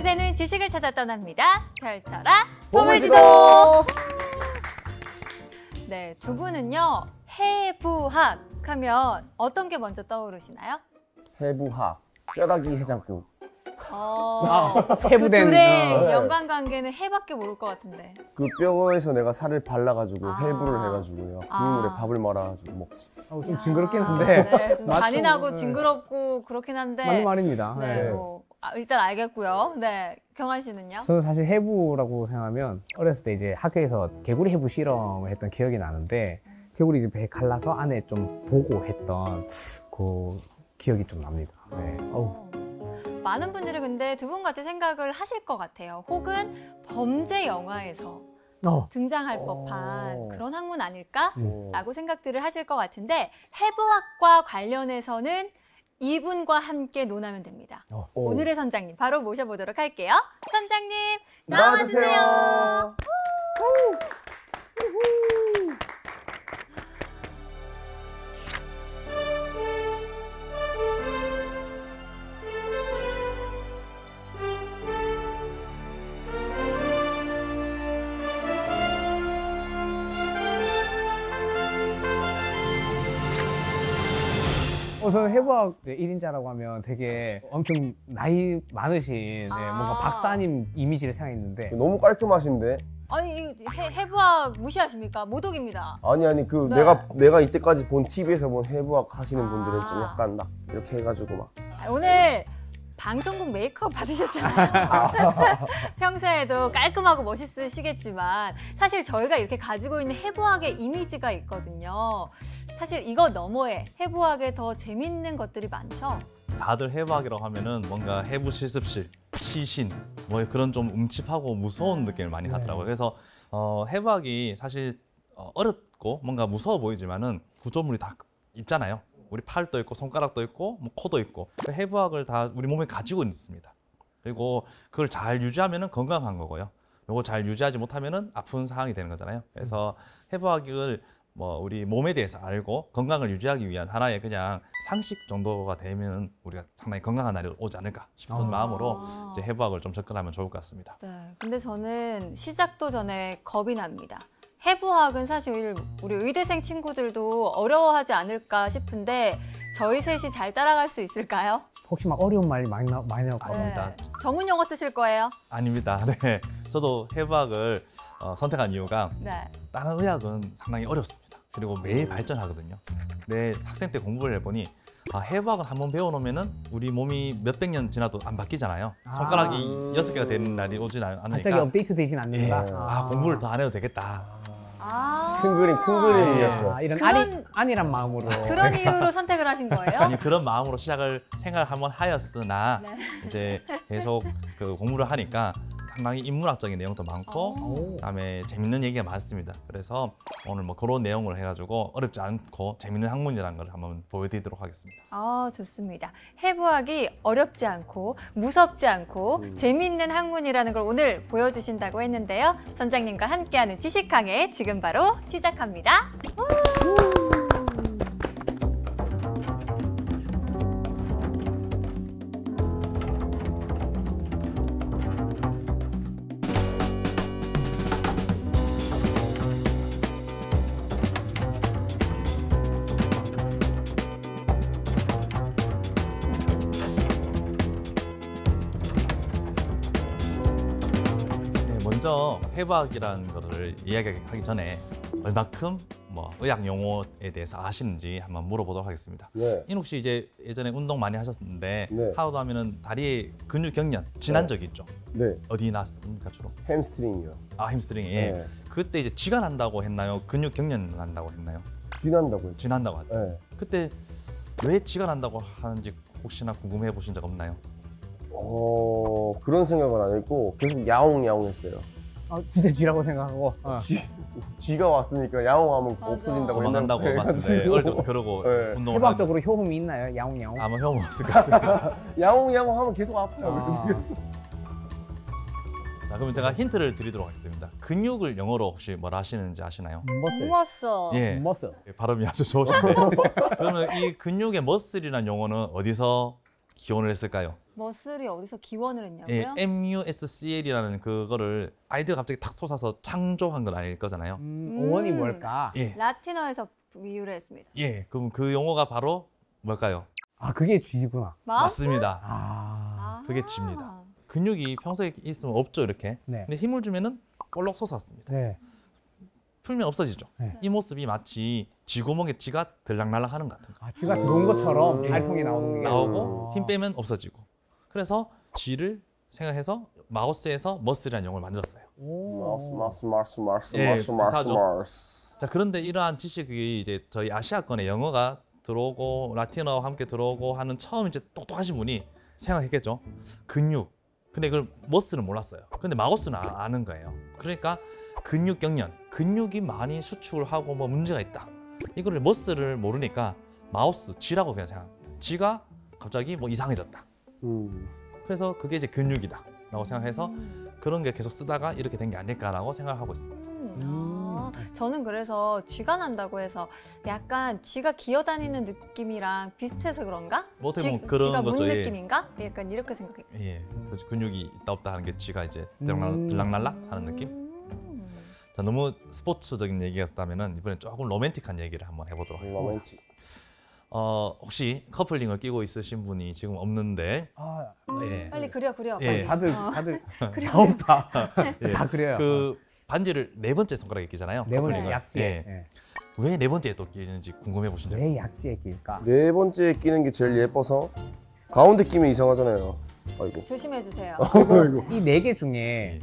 도움이 되는 지식을 찾아 떠납니다. 펼쳐라 보물지도! 네, 두 분은요 해부학 하면 어떤 게 먼저 떠오르시나요? 해부학, 뼈다귀 해장국. 그 해부된 둘의 연관관계는 해밖에 모를 것 같은데. 그 뼈에서 내가 살을 발라가지고 아. 해부를 해가지고요. 국물에 밥을 말아가지고 먹지. 좀 징그럽긴 한데. 네, 좀 맞죠? 잔인하고 네. 징그럽고 그렇긴 한데. 맞는 말입니다. 네, 네. 뭐 일단 알겠고요. 네, 경환 씨는요? 저는 사실 해부라고 생각하면 어렸을 때 이제 학교에서 개구리 해부 실험을 했던 기억이 나는데 개구리 이제 배 갈라서 안에 좀 보고 했던 그 기억이 좀 납니다. 네. 많은 분들이 근데 두 분 같은 생각을 하실 것 같아요. 혹은 범죄 영화에서 등장할 법한 그런 학문 아닐까라고 생각들을 하실 것 같은데 해부학과 관련해서는 이분과 함께 논하면 됩니다. 오늘의 선장님 바로 모셔보도록 할게요. 선장님 나와주세요. 우선 해부학 1인자라고 하면 되게 엄청 나이 많으신 뭔가 박사님 이미지를 생각했는데 너무 깔끔하신데? 아니 해부학 무시하십니까? 모독입니다. 아니 그 네. 내가 이때까지 본 TV에서 본 해부학 하시는 분들은 좀 약간 막 이렇게 해가지고 막 오늘 방송국 메이크업 받으셨잖아요. 평소에도 깔끔하고 멋있으시겠지만 사실 저희가 이렇게 가지고 있는 해부학의 이미지가 있거든요. 사실 이거 너머에 해부학에 더 재밌는 것들이 많죠. 다들 해부학이라고 하면은 뭔가 해부 실습실, 시신 뭐 그런 좀 음침하고 무서운 느낌을 많이 하더라고요. 그래서 해부학이 사실 어렵고 뭔가 무서워 보이지만은 구조물이 다 있잖아요. 우리 팔도 있고 손가락도 있고 뭐 코도 있고 해부학을 다 우리 몸에 가지고 있습니다. 그리고 그걸 잘 유지하면은 건강한 거고요. 이거 잘 유지하지 못하면은 아픈 상황이 되는 거잖아요. 그래서 해부학을 뭐 우리 몸에 대해서 알고 건강을 유지하기 위한 하나의 그냥 상식 정도가 되면 우리가 상당히 건강한 날이 오지 않을까 싶은 마음으로 이제 해부학을 좀 접근하면 좋을 것 같습니다. 네, 근데 저는 시작도 전에 겁이 납니다. 해부학은 사실 우리 의대생 친구들도 어려워하지 않을까 싶은데 저희 셋이 잘 따라갈 수 있을까요? 혹시 막 어려운 말이 많이 나올 것 같습니다. 네. 전문 용어 쓰실 거예요? 아닙니다. 네, 저도 해부학을 선택한 이유가 네. 다른 의학은 상당히 어렵습니다. 그리고 매일 발전하거든요. 내 학생 때 공부를 해보니 해부학을 한번 배워놓으면은 우리 몸이 몇백 년 지나도 안 바뀌잖아요. 손가락이 6개가 되는 날이 오진 않으니까 갑자기 업데이트 되진 않는다. 공부를 더 안 해도 되겠다. 큰 그림이었어. 이런 안이란 마음으로. 그런 이유로 선택을 하신 거예요? 아니 그런 마음으로 생각을 한번 하였으나 네. 이제 계속 그 공부를 하니까 상당히 인문학적인 내용도 많고 그다음에 재밌는 얘기가 많습니다. 그래서 오늘 뭐 그런 내용을 해가지고 어렵지 않고 재밌는 학문이라는 걸 한번 보여드리도록 하겠습니다. 좋습니다. 해부학이 어렵지 않고 무섭지 않고 재미있는 학문이라는 걸 오늘 보여주신다고 했는데요. 선장님과 함께하는 지식항해 지금 바로 시작합니다. 먼저 해부학이라는 것을 이야기하기 전에 얼마큼 뭐 의학 용어에 대해서 아시는지 한번 물어보도록 하겠습니다. 네. 인욱 씨 이제 예전에 운동 많이 하셨는데 네. 하루도 하면은 다리에 근육 경련 지난 적이 있죠? 네. 어디 났습니까 주로? 햄스트링이요. 햄스트링에. 네. 그때 이제 쥐가 난다고 했나요? 근육 경련 난다고 했나요? 쥐난다고요. 쥐난다고 하죠. 네. 그때 왜 쥐가 난다고 하는지 혹시나 궁금해 보신 적 없나요? 그런 생각은 안 했고 계속 야옹야옹 했어요. 진짜 쥐라고 생각하고. 쥐가 왔으니까 야옹하면 맞아. 없어진다고 도망간다고 봤는데 어릴 때부터 그러고 네. 운동을 해부학적으로 효험이 있나요? 야옹야옹. 아마 형 없을 것 같습니다. 야옹야옹 하면 계속 아파요. 그래서. 자, 그럼 제가 힌트를 드리도록 하겠습니다. 근육을 영어로 혹시 뭐라 하시는지 아시나요? 머슬. 예, 머슬. 발음이 아주 좋으신데 그러면 이 근육의 머슬이라는 용어는 어디서 기원을 했을까요? 머슬이 어디서 기원을 예, 했냐고요? MUSCL이라는 그거를 아이디어가 갑자기 탁 솟아서 창조한 건 아닐 거잖아요. 원이 뭘까? 예, 라틴어에서 비유를 했습니다. 예, 그럼 그 용어가 바로 뭘까요? 아, 그게 쥐구나. 맞습니다. 아, 그게 쥐입니다. 근육이 평소에 있으면 없죠, 이렇게. 네. 근데 힘을 주면은 볼록 솟았습니다. 네. 풀면 없어지죠. 네. 이 모습이 마치 쥐구멍에 쥐가 들락날락 하는 것 같은 거. 아, 쥐가 들어온 것처럼 예. 알통이 나오는 게 나오고 아. 힘 빼면 없어지고. 그래서 쥐를 생각해서 마우스에서 머슬이라는 용어를 만들었어요. 마우스. 예, 비슷하죠. 자, 그런데 이러한 지식이 이제 저희 아시아권에 영어가 들어오고 라틴어와 함께 들어오고 하는 처음 이제 똑똑하신 분이 생각했겠죠. 근육. 근데 그걸 머슬은 몰랐어요. 근데 마우스는 아는 거예요. 그러니까 근육 경련, 근육이 많이 수축을 하고 뭐 문제가 있다. 이거를 머슬을 모르니까 마우스, 쥐라고 그냥 생각합니다. 쥐가 갑자기 뭐 이상해졌다. 그래서 그게 이제 근육이다 라고 생각해서 그런 게 계속 쓰다가 이렇게 된 게 아닐까라고 생각하고 있습니다. 저는 그래서 쥐가 난다고 해서 약간 쥐가 기어다니는 느낌이랑 비슷해서 그런가? 뭐 어떻게 보면 그런 쥐가 문 거죠. 예. 느낌인가? 약간 이렇게 생각해요. 예, 그래서 근육이 있다 없다 하는 게 쥐가 이제 들락날락 하는 느낌. 자, 너무 스포츠적인 얘기였다면은 이번엔 조금 로맨틱한 얘기를 한번 해보도록 하겠습니다. 로맨틱. 혹시 커플링을 끼고 있으신 분이 지금 없는데, 아, 예, 빨리 그려. 예. 다들 그래. 다 없다. 예. 다 그래요. 그 반지를 네 번째 손가락에 끼잖아요. 네 번째 커플링을. 약지에. 예. 예. 왜 네 번째에 또 끼는지 궁금해 보신 적? 왜 약지에 끼일까? 네 번째 끼는 게 제일 예뻐서 가운데 끼면 이상하잖아요. 아이고. 조심해 주세요. 아이고. 이 네 개 중에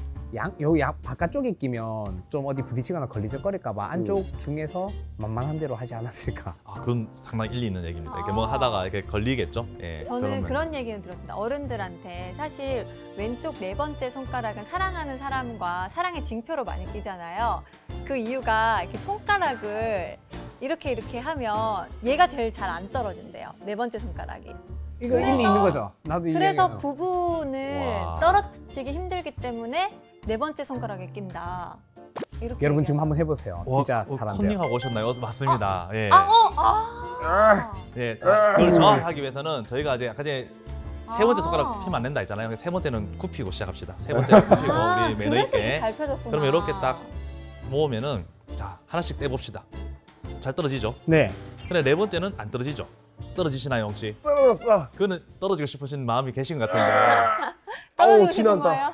여기 바깥쪽에 끼면 좀 어디 부딪히거나 걸리적거릴까봐 안쪽 중에서 만만한 대로 하지 않았을까? 아, 그건 상당히 일리 있는 얘기입니다. 이렇게 뭐 아. 하다가 이렇게 걸리겠죠. 예, 저는 그러면. 그런 얘기는 들었습니다. 어른들한테 사실 왼쪽 네 번째 손가락은 사랑하는 사람과 사랑의 징표로 많이 끼잖아요. 그 이유가 이렇게 손가락을 이렇게 하면 얘가 제일 잘 안 떨어진대요. 네 번째 손가락이. 이거 그래서- 일리 있는 거죠? 나도 이 그래서 얘기는. 부부는 와. 떨어지기 힘들기 때문에 네 번째 손가락에 낀다. 이렇게 여러분 지금 얘기하고. 한번 해보세요. 진짜 잘한대요. 컨닝하고 오셨나요? 맞습니다. 예. 예, 자, 그걸 정확하게 위해서는 저희가 이제 아까 전에 세 번째 손가락 피면 안 된다 했잖아요. 세 번째는 굽히고 시작합시다. 세 번째는 굽히고 우리 매너 그래서 이게 있게. 잘 펴졌구나. 그러면 이렇게 딱 모으면은 자 하나씩 떼봅시다. 잘 떨어지죠? 네. 근데 네 번째는 안 떨어지죠? 떨어지시나요 혹시? 떨어졌어. 그거는 떨어지고 싶으신 마음이 계신 것 같은데. 떨어지고 아우, 싶은 지난다. 거예요?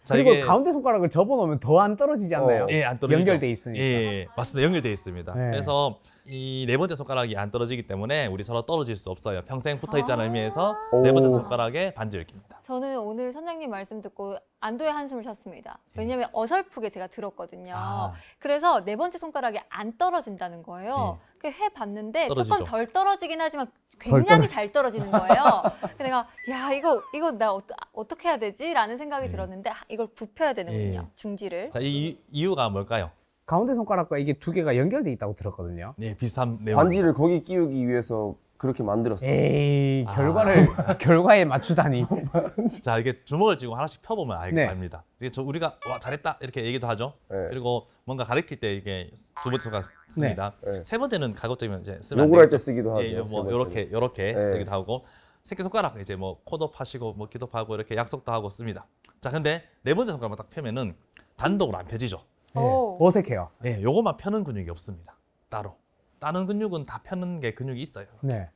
자, 그리고 이게 가운데 손가락을 접어놓으면 더 안 떨어지지 않나요? 예, 안 떨어지죠. 연결돼 있으니까. 예, 맞습니다. 연결돼 있습니다. 네. 그래서 이 네 번째 손가락이 안 떨어지기 때문에 우리 서로 떨어질 수 없어요. 평생 붙어 있자는 의미에서 네 번째 오. 손가락에 반지를 낍니다. 저는 오늘 선생님 말씀 듣고 안도의 한숨을 쉬었습니다. 왜냐면 어설프게 제가 들었거든요. 아. 그래서 네 번째 손가락이 안 떨어진다는 거예요. 그 해봤는데 떨어지죠. 조금 덜 떨어지긴 하지만 굉장히 잘 떨어지는 거예요. 그래서 내가 야 이거 나 어떻게 해야 되지? 라는 생각이 들었는데 이걸 굽혀야 되는군요. 예. 중지를. 자, 이 이유가 뭘까요? 가운데 손가락과 이게 두 개가 연결돼 있다고 들었거든요. 네, 비슷한 내용. 반지를 거기 끼우기 위해서 그렇게 만들었어요. 에이, 아. 결과에 맞추다니. 자, 이게 주먹을 쥐고 하나씩 펴보면 네. 압니다. 이게 우리가 와 잘했다 이렇게 얘기도 하죠. 네. 그리고 뭔가 가르칠 때 이게 두 번째 손가락 씁니다. 네. 세 번째는 가급적이면 이제 쓰면 안 욕을 할 때 되겠죠. 쓰기도 하죠. 예, 뭐 세 번째는. 요렇게 네. 쓰기도 하고 새끼 손가락 이제 뭐 코도파시고 뭐 기도하고 이렇게 약속도 하고 씁니다. 자, 근데 네 번째 손가락만 딱 펴면은 단독으로 안 펴지죠. 네, 오. 어색해요. 예, 요것만 펴는 근육이 없습니다. 따로. 다른 근육은 다 펴는 게 근육이 있어요. 네.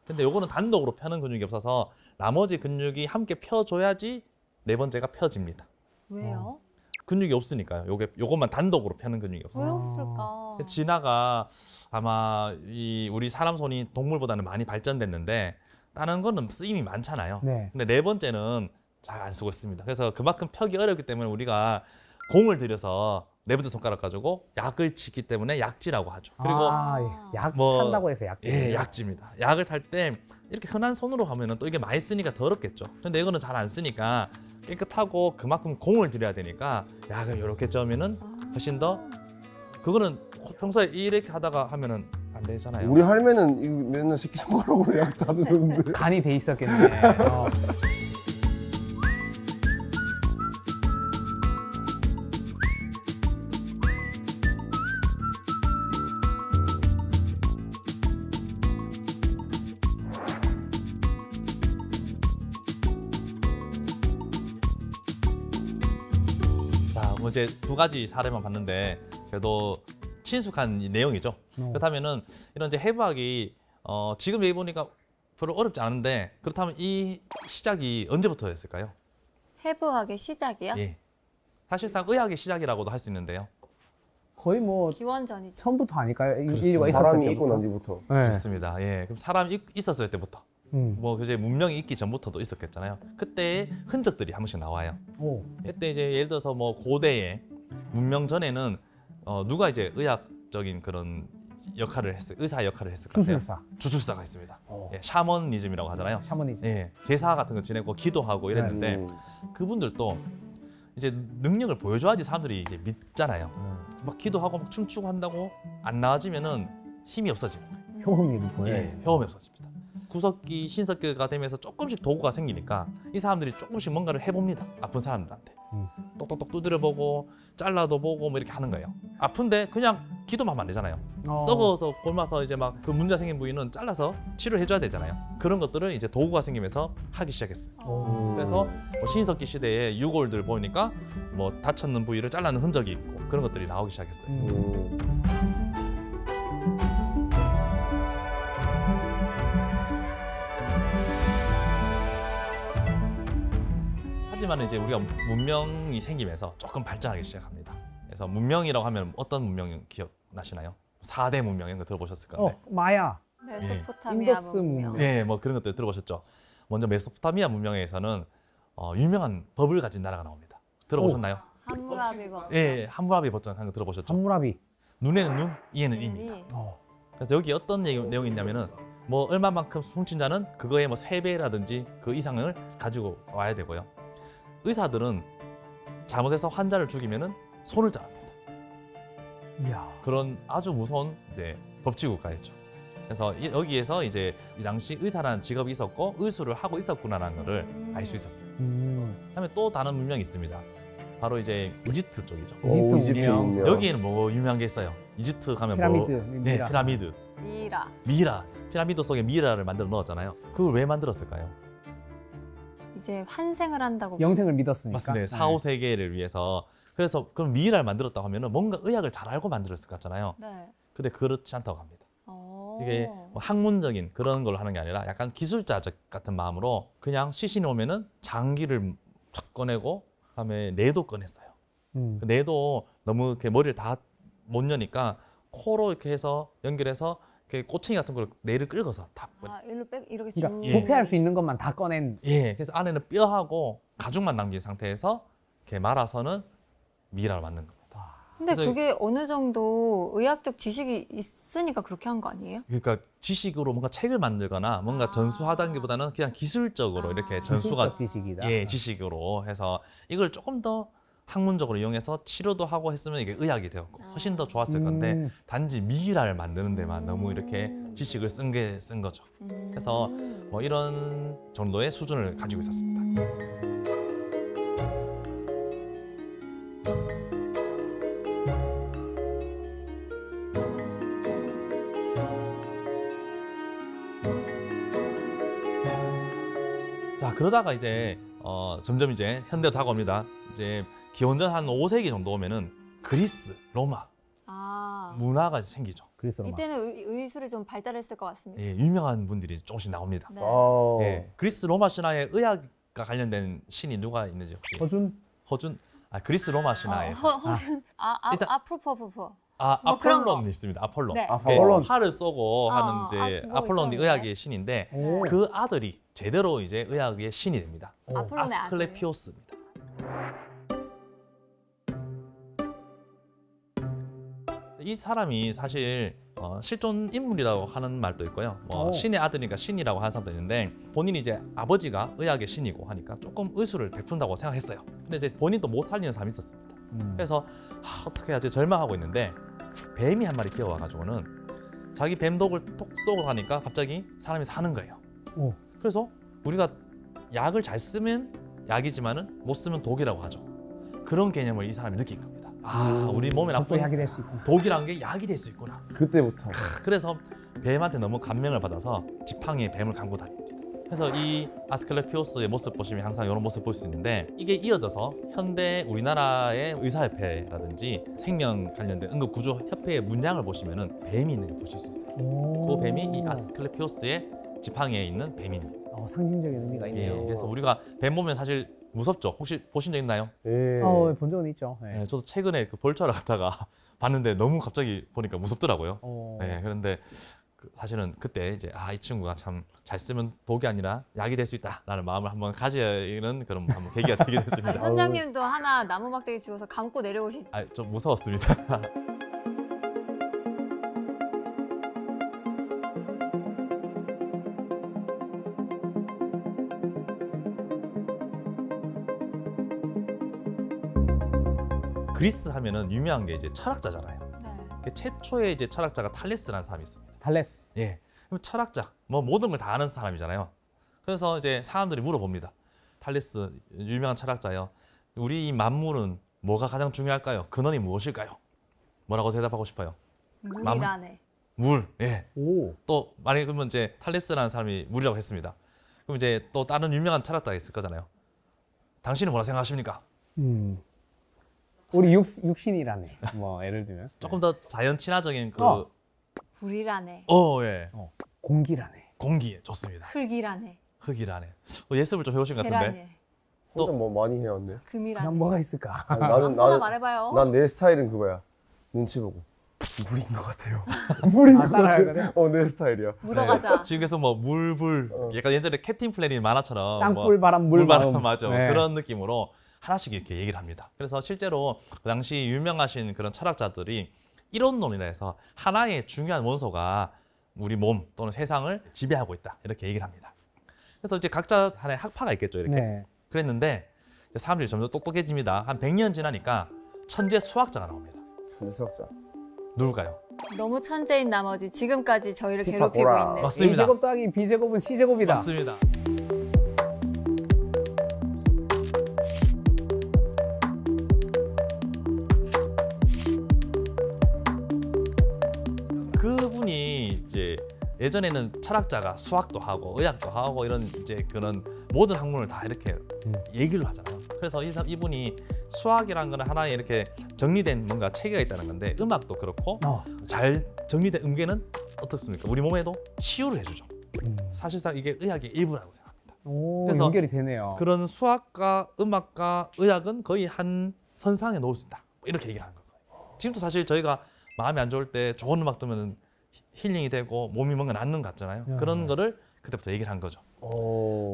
근데 요거는 단독으로 펴는 근육이 없어서 나머지 근육이 함께 펴줘야지 네 번째가 펴집니다. 왜요? 근육이 없으니까요. 요것만 단독으로 펴는 근육이 왜 없어요. 없을까? 진화가 아마 우리 사람 손이 동물보다는 많이 발전됐는데 다른 거는 쓰임이 많잖아요. 네. 근데 네 번째는 잘 안 쓰고 있습니다. 그래서 그만큼 펴기 어렵기 때문에 우리가 공을 들여서 네 번째 손가락 가지고 약을 치기 때문에 약지라고 하죠. 그리고 약 뭐- 탄다고 해서 약지. 예, 약지입니다. 약을 탈 때 이렇게 흔한 손으로 하면은 또 이게 많이 쓰니까 더럽겠죠. 근데 이거는 잘 안 쓰니까 깨끗하고 그만큼 공을 들여야 되니까 약을 이렇게 쪄면은 훨씬 더 그거는 평소에 이렇게 하다가 하면은 안 되잖아요. 우리 할매는 이거 맨날 새끼손가락으로 약 다 주던데. 간이 돼 있었겠네. 뭐 이제 두 가지 사례만 봤는데 그래도 친숙한 이 내용이죠. 그렇다면은 이런 이제 해부학이 지금 얘기 보니까 별로 어렵지 않은데 그렇다면 이 시작이 언제부터였을까요? 해부학의 시작이요? 예. 사실상 의학의 시작이라고도 할 수 있는데요. 거의 뭐 기원전이죠. 처음부터 아닐까요? 그렇습니다. 인류가 있었을 사람이 때부터. 있고 난 뒤부터. 네. 그렇습니다. 예. 그럼 사람이 있었을 때부터 뭐 이제 문명이 있기 전부터도 있었겠잖아요. 그때의 흔적들이 한 번씩 나와요. 오. 이때 이제 예를 들어서 뭐 고대의 문명 전에는 누가 이제 의학적인 그런 역할을 했을 의사 역할을 했을 것 같아요. 주술사. 주술사가 있습니다. 오. 예, 샤머니즘이라고 하잖아요. 샤머니즘. 예, 제사 같은 거 지내고 기도하고 이랬는데 그분들도 이제 능력을 보여줘야지 사람들이 이제 믿잖아요. 막 기도하고 막 춤추고 한다고 안 나아지면은 힘이 없어집니다. 효험이 보여요. 예, 효험이 없어집니다. 구석기, 신석기가 되면서 조금씩 도구가 생기니까 이 사람들이 조금씩 뭔가를 해봅니다. 아픈 사람들한테. 똑똑똑 두드려보고 잘라도 보고 뭐 이렇게 하는 거예요. 아픈데 그냥 기도만 하면 안 되잖아요. 썩어서 굶어서 이제 막 그 문제 생긴 부위는 잘라서 치료해줘야 되잖아요. 그런 것들을 이제 도구가 생기면서 하기 시작했습니다. 그래서 뭐 신석기 시대에 유골들 보니까 뭐 다쳤는 부위를 잘라는 흔적이 있고 그런 것들이 나오기 시작했어요. 하지만 이제 우리가 문명이 생기면서 조금 발전하기 시작합니다. 그래서 문명이라고 하면 어떤 문명 기억나시나요? 4대 문명 이런 거 들어보셨을 건데. 마야. 메소포타미아 인더스 문명. 문명. 예, 뭐 그런 것들 들어보셨죠. 먼저 메소포타미아 문명에서는 유명한 법을 가진 나라가 나옵니다. 들어보셨나요? 함무라비 법. 예, 함무라비 법전 하는 거 들어보셨죠? 함무라비. 눈에는 눈, 이에는 이입니다. 그래서 여기 어떤 내용이 있냐면은 뭐 얼마만큼 훔친 자는 그거의 뭐 3배라든지 그 이상을 가지고 와야 되고요. 의사들은 잘못해서 환자를 죽이면은 손을 자릅니다. 이야. 그런 아주 무서운 이제 법치국가였죠. 그래서 여기에서 이제 이 당시 의사라는 직업이 있었고 의술을 하고 있었구나라는 것을 알 수 있었어요. 그다음에 또 다른 문명이 있습니다. 바로 이제 이집트 쪽이죠. 이집트 문명. 여기에는 뭐 유명한 게 있어요. 이집트 가면 피라미드. 뭐 미라. 피라미드, 미라. 피라미드 속에 미라를 만들어 넣었잖아요. 그걸 왜 만들었을까요? 이제 환생을 한다고. 영생을 믿었으니까. 맞습니다. 4, 5세계를 위해서. 그래서 그럼 미라를 만들었다고 하면은 뭔가 의학을 잘 알고 만들었을 것 같잖아요. 네. 근데 그렇지 않다고 합니다. 이게 뭐 학문적인 그런 걸 하는 게 아니라 약간 기술자 같은 마음으로 그냥 시신이 오면은 장기를 쫙 꺼내고 그다음에 뇌도 꺼냈어요. 그 뇌도 너무 이렇게 머리를 다 못 여니까 코로 이렇게 해서 연결해서 이렇게 꼬챙이 같은 걸 뇌를 긁어서 다. 일로 이렇게 그러니까 쭉. 부패할 수 있는 것만 다 꺼낸. 예, 그래서 안에는 뼈하고 가죽만 남긴 상태에서 이렇게 말아서는 미라를 만든 겁니다. 근데 그래서 그게 어느 정도 의학적 지식이 있으니까 그렇게 한 거 아니에요? 그러니까 지식으로 뭔가 책을 만들거나 뭔가 전수하다는 게보다는 그냥 기술적으로 이렇게 전수가 기술적 지식이다. 예, 지식으로 해서 이걸 조금 더 학문적으로 이용해서 치료도 하고 했으면 이게 의학이 되었고 훨씬 더 좋았을 건데 단지 미라를 만드는 데만 너무 이렇게 지식을 쓴 거죠. 그래서 뭐 이런 정도의 수준을 가지고 있었습니다. 자, 그러다가 이제 점점 이제 현대로 다가옵니다. 이제 기원전 한 5세기 정도 오면은 그리스, 로마 문화가 생기죠. 그리스 로마. 이때는 의술이 좀 발달했을 것 같습니다. 예, 유명한 분들이 조금씩 나옵니다. 네. 예, 그리스 로마 신화에 의학과 관련된 신이 누가 있는지 혹시? 허준? 그리스 로마 신화에 허준. 일단- 아프루퍼. 아폴론 그런 거. 있습니다. 아폴론. 네. 아폴론. 활을 쏘고 하는 이제 그거 아폴론이 있었는데. 의학의 신인데 오. 그 아들이 제대로 이제 의학의 신이 됩니다. 아폴론의 아들. 아스클레피오스입니다. 이 사람이 사실 실존 인물이라고 하는 말도 있고요. 오. 신의 아들이니까 신이라고 하는 사람도 있는데 본인이 이제 아버지가 의학의 신이고 하니까 조금 의술을 베푼다고 생각했어요. 근데 이제 본인도 못 살리는 사람이 있었습니다. 그래서 어떻게 해야지 절망하고 있는데 뱀이 한 마리 기어와가지고는 자기 뱀독을 톡 쏘고 가니까 갑자기 사람이 사는 거예요. 오. 그래서 우리가 약을 잘 쓰면 약이지만은 못 쓰면 독이라고 하죠. 그런 개념을 이 사람이 느낀 겁니다. 우리 몸에 또 나쁜 약이 될 수 있구나. 독이란 게 약이 될 수 있구나. 그때부터. 그래서 뱀한테 너무 감명을 받아서 지팡이에 뱀을 감고 다닙니다. 그래서 이 아스클레피오스의 모습 보시면 항상 이런 모습 볼 수 있는데 이게 이어져서 현대 우리나라의 의사협회라든지 생명 관련된 응급구조협회의 문양을 보시면은 뱀이 있는 걸 보실 수 있어요. 그 뱀이 이 아스클레피오스의 지팡이에 있는 뱀입니다. 상징적인 의미가 있네요. 그래서 우리가 뱀 보면 사실 무섭죠. 혹시 보신 적 있나요? 예. 본 적은 있죠. 네, 저도 최근에 그 볼처를 갔다가 봤는데 너무 갑자기 보니까 무섭더라고요. 네, 그런데 사실은 그때 이제 이 친구가 참 잘 쓰면 독이 아니라 약이 될 수 있다라는 마음을 한번 가지는 그런 한번 계기가 되게 됐습니다. 선장님도 하나 나무 막대기 집어서 감고 내려오시지. 좀 무서웠습니다. 그리스 하면은 유명한 게 이제 철학자잖아요. 네. 최초의 이제 철학자가 탈레스라는 사람이 있습니다. 탈레스. 예. 그럼 철학자, 뭐 모든 걸 다 아는 사람이잖아요. 그래서 이제 사람들이 물어봅니다. 탈레스, 유명한 철학자요. 우리 이 만물은 뭐가 가장 중요할까요? 근원이 무엇일까요? 뭐라고 대답하고 싶어요? 물이라네. 물. 예. 오. 또 만약에 그러면 이제 탈레스라는 사람이 물이라고 했습니다. 그럼 이제 또 다른 유명한 철학자가 있을 거잖아요. 당신은 뭐라 생각하십니까? 우리 육신이라네. 뭐 예를 들면 조금 더 자연 친화적인 불이라네. 예. 공기라네. 공기 좋습니다. 흙이라네. 흙이라네. 예습을 좀 해오신 것 같은데. 계란네. 혼자 뭐 많이 해왔네. 금이라네. 그냥 뭐가 있을까? 아니, 아무거나 말해봐요. 난 내 스타일은 그거야. 눈치 보고. 물인 것 같아요. 물인 것 따라하거든? 같아. 내 스타일이야. 묻어가자. 지금 계속 뭐 물불 약간 예전에 캡틴 플래닛 만화처럼 땅불 바람 물 물바람 마음. 맞아 네. 그런 느낌으로 하나씩 이렇게 얘기를 합니다. 그래서 실제로 그 당시 유명하신 그런 철학자들이 이론론이라 해서 하나의 중요한 원소가 우리 몸 또는 세상을 지배하고 있다 이렇게 얘기를 합니다. 그래서 이제 각자 하나의 학파가 있겠죠 이렇게. 네. 그랬는데 이제 사람들이 점점 똑똑해집니다. 한 100년 지나니까 천재 수학자가 나옵니다. 천수학자. 누굴까요? 너무 천재인 나머지 지금까지 저희를 피타고라. 괴롭히고 있는. 맞습니다. A제곱 더하기 B제곱은 C제곱이다. 맞습니다. 그분이 이제 예전에는 철학자가 수학도 하고 의학도 하고 이런 이제 그런 모든 학문을 다 이렇게 얘기를 하잖아요. 그래서 이분이 수학이라는 거는 하나의 이렇게 정리된 뭔가 체계가 있다는 건데 음악도 그렇고 잘 정리된 음계는 어떻습니까? 우리 몸에도 치유를 해주죠. 사실상 이게 의학의 일부라고 생각합니다. 오, 그래서 연결이 되네요. 그런 수학과 음악과 의학은 거의 한 선상에 놓을 수 있다. 이렇게 얘기를 하는 거예요. 지금도 사실 저희가 마음이 안 좋을 때 좋은 음악 들으면 힐링이 되고 몸이 뭔가 낫는 것 같잖아요. 그런 거를 그때부터 얘기를 한 거죠.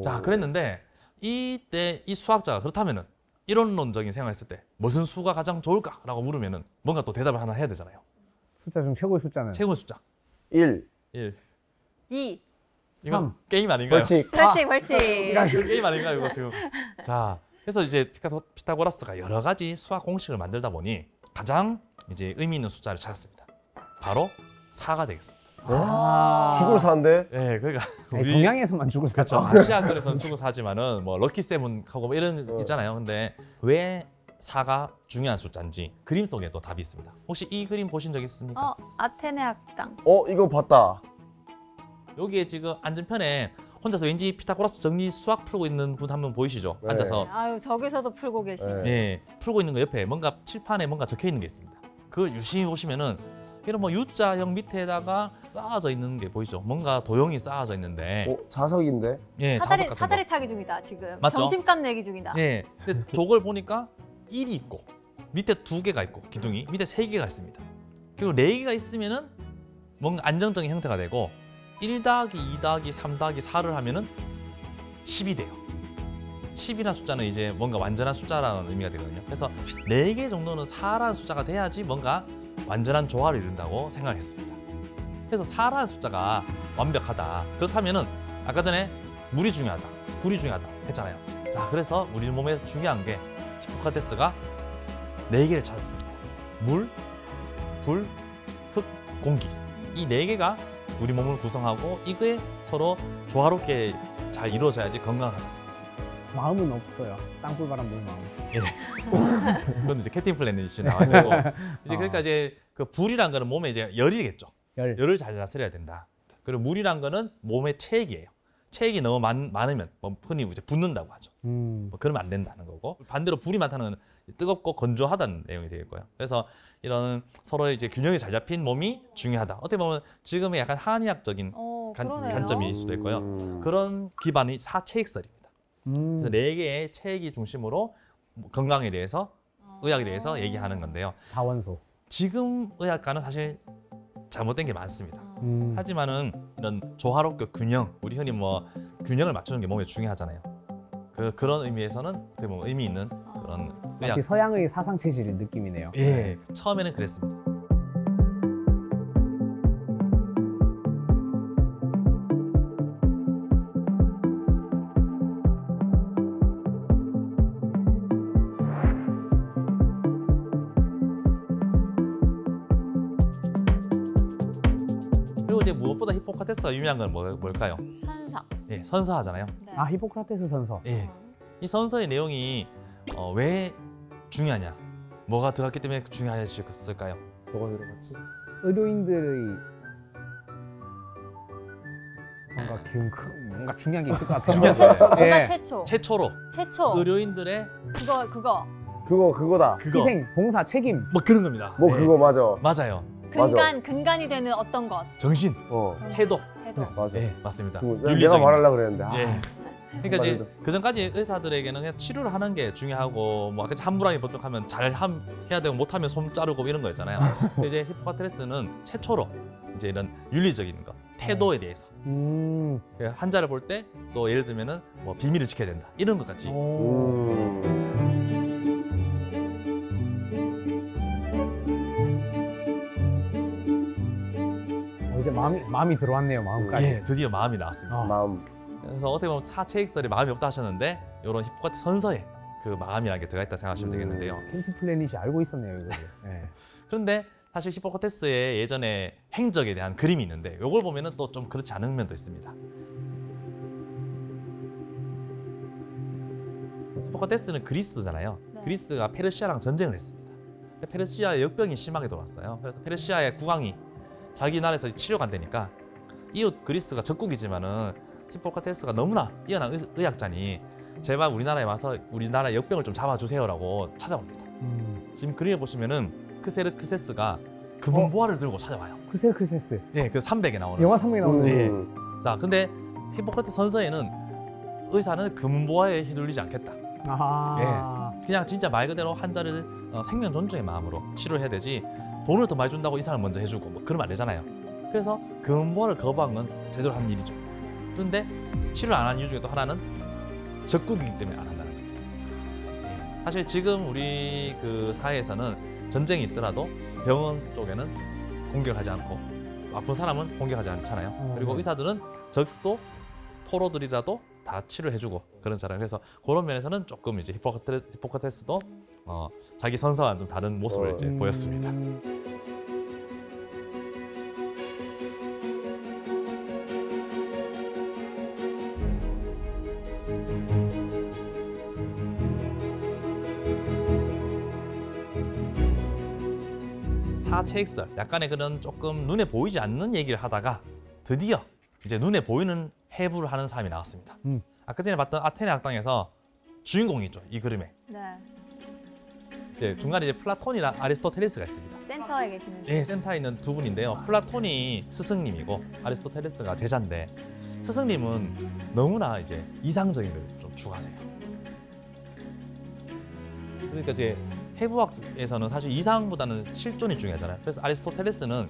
자, 그랬는데 이때 이 수학자가 그렇다면은 이론론적인 생각을 했을 때 무슨 수가 가장 좋을까라고 물으면은 뭔가 또 대답을 하나 해야 되잖아요. 숫자 중 최고의 숫자는? 최고의 숫자 1. 2. 이건 3. 게임 아닌가요? 벌칙. 벌칙. 게임 아닌가요, 이거 지금? 자, 그래서 이제 피타고라스가 여러 가지 수학 공식을 만들다 보니 가장 이제 의미 있는 숫자를 찾았습니다. 바로 4가 되겠습니다. 죽을 사는데. 네, 그러니까 우리 동양에서만 죽을 그렇죠. 사죠. 아시아권에서는 죽을 사지만은 뭐 럭키 세븐하고 뭐 이런 있잖아요. 근데 왜 4가 중요한 숫자인지 그림 속에 또 답이 있습니다. 혹시 이 그림 보신 적 있습니까? 아테네 학당. 이거 봤다. 여기에 지금 앉은편에 혼자서 왠지 피타고라스 정리 수학 풀고 있는 분 한 분 보이시죠? 네. 앉아서 아유 저기서도 풀고 계시네. 네. 예, 풀고 있는 거 옆에 뭔가 칠판에 뭔가 적혀 있는 게 있습니다. 그걸 유심히 보시면은 이런 뭐 U자형 밑에다가 쌓아져 있는 게 보이죠? 뭔가 도형이 쌓아져 있는데 자석인데. 예, 자석 같은 거. 사다리 타기 중이다 지금. 맞죠? 점심값 내기 중이다. 예, 근데 저걸 보니까 1이 있고 밑에 2개가 있고 기둥이 밑에 3개가 있습니다. 그리고 4개가 있으면은 뭔가 안정적인 형태가 되고 1 더하기 2 더하기 3 더하기 4를 하면은 10이 돼요. 10이라는 숫자는 이제 뭔가 완전한 숫자라는 의미가 되거든요. 그래서 4개 정도는 4라는 숫자가 돼야지 뭔가 완전한 조화를 이룬다고 생각을 했습니다. 그래서 4라는 숫자가 완벽하다. 그렇다면은 아까 전에 물이 중요하다, 불이 중요하다 했잖아요. 자, 그래서 우리 몸에 중요한 게 히포크라테스가 4개를 찾았습니다. 물, 불, 흙, 공기. 이 4개가 우리 몸을 구성하고 이게 서로 조화롭게 잘 이루어져야지 건강하다. 마음은 없어요. 땅굴 바람 물 마음. 그건 이제 캡틴 플래닛이 나와가지고 이제 그러니까 이제 그 불이란 거는 몸에 이제 열이겠죠. 열을 잘 다스려야 된다. 그리고 물이란 거는 몸의 체액이에요. 체액이 너무 많으면 뭐 흔히 이제 붓는다고 하죠. 뭐 그러면 안 된다는 거고 반대로 불이 많다는 건 뜨겁고 건조하다는 내용이 되겠고요. 그래서 이런 서로 이제 균형이 잘 잡힌 몸이 중요하다. 어떻게 보면 지금의 약간 한의학적인 그러네요. 관점일 수도 있고요. 그런 기반이 사체익설입니다. 그래서 4개의 체액이 중심으로 건강에 대해서 의학에 대해서 얘기하는 건데요. 4원소. 지금 의학과는 사실 잘못된 게 많습니다. 하지만은 이런 조화롭게 균형, 우리 흔히 뭐 균형을 맞추는 게 몸에 중요하잖아요. 그런 의미에서는 어떻게 보면 의미 있는 그런 의학. 마치 서양의 사상 체질 느낌이네요. 예, 처음에는 그랬습니다. 그리고 이제 무엇보다 히포크라테스가 유명한 건 뭘까요? 선서. 예, 선서하잖아요. 네. 아, 히포크라테스 선서. 예, 이 선서의 내용이 왜 중요하냐? 뭐가 들어갔기 때문에 중요했을까요? 뭐가 들어갔지? 의료인들의 뭔가 중요한 게 있을 것 같아요. 뭔가 예. 최초. 최초로 의료인들의 그거다. 그거 희생, 봉사, 책임. 뭐 그런 겁니다. 뭐 예, 그거 맞아. 맞아요. 근간이 되는 어떤 것. 정신, 태도. 맞아. 예, 맞습니다. 내가 윤리적인 말하려고 그랬는데. 예. 그러니까 이제 맞아요. 그 전까지 의사들에게는 그냥 치료를 하는 게 중요하고 뭐 함부랑이 법정하면 해야 되고 못하면 손 자르고 이런 거였잖아요. 근데 이제 히포크라테스는 최초로 이제 이런 윤리적인 거, 태도에 대해서 환자를 볼 때 또 예를 들면은 뭐 비밀을 지켜야 된다 이런 것 같이. 이제 마음이 들어왔네요. 마음까지. 예, 드디어 마음이 나왔습니다. 마음. 그래서 어떻게 보면 사체익설이 마음이 없다 하셨는데 이런 히포크라테스 선서에 그 마음이라는 게 들어가 있다 생각하시면 되겠는데요. 캔틴 플래닛이 알고 있었네요, 이거. 예. 그런데 사실 히포크라테스의 예전에 행적에 대한 그림이 있는데 이걸 보면은 또 좀 그렇지 않은 면도 있습니다. 히포크라테스는 그리스잖아요. 네. 그리스가 페르시아랑 전쟁을 했습니다. 페르시아의 역병이 심하게 돌았어요. 그래서 페르시아의 국왕이 자기 나라에서 치료가 안 되니까 이웃 그리스가 적국이지만은 히포크라테스가 너무나 뛰어난 의학자니 제발 우리나라에 와서 우리나라 역병을 좀 잡아주세요라고 찾아옵니다. 지금 그림에 보시면은 크세르크세스가 금은보화를 들고 찾아와요. 크세르크세스. 네, 그 300에 나오는. 영화 300에 나오는. 네. 자, 근데 히포크라테스 선서에는 의사는 금은보화에 휘둘리지 않겠다. 그냥 진짜 말 그대로 환자를 생명 존중의 마음으로 치료를 해야 되지 돈을 더 많이 준다고 이 사람 먼저 해주고 뭐 그러면 안 되잖아요. 그래서 금은보화를 거부한 건 제대로 한 일이죠. 그런데 치료를 안 하는 이유 중에 또 하나는 적국이기 때문에 안 한다는 거예요. 사실 지금 우리 그 사회에서는 전쟁이 있더라도 병원 쪽에는 공격하지 않고 아픈 사람은 공격하지 않잖아요. 그리고 의사들은 적도 포로들이라도 다 치료해주고 그런잖아요. 그래서 그런 면에서는 조금 이제 히포크라테스도 자기 선서와는 좀 다른 모습을 이제 보였습니다. 사체익설, 약간의 그런 조금 눈에 보이지 않는 얘기를 하다가 드디어 이제 눈에 보이는 해부를 하는 사람이 나왔습니다. 아까 전에 봤던 아테네 학당에서 주인공이죠, 이 그림에. 네. 네, 중간에 이제 플라톤이랑 아리스토텔레스가 있습니다. 센터에 계시는. 네, 센터에 있는 두 분인데요. 플라톤이 스승님이고 아리스토텔레스가 제자인데 스승님은 너무나 이제 이상적인 걸 좀 추구하세요. 그러니까 이제 해부학에서는 사실 이상보다는 실존이 중요하잖아요. 그래서 아리스토텔레스는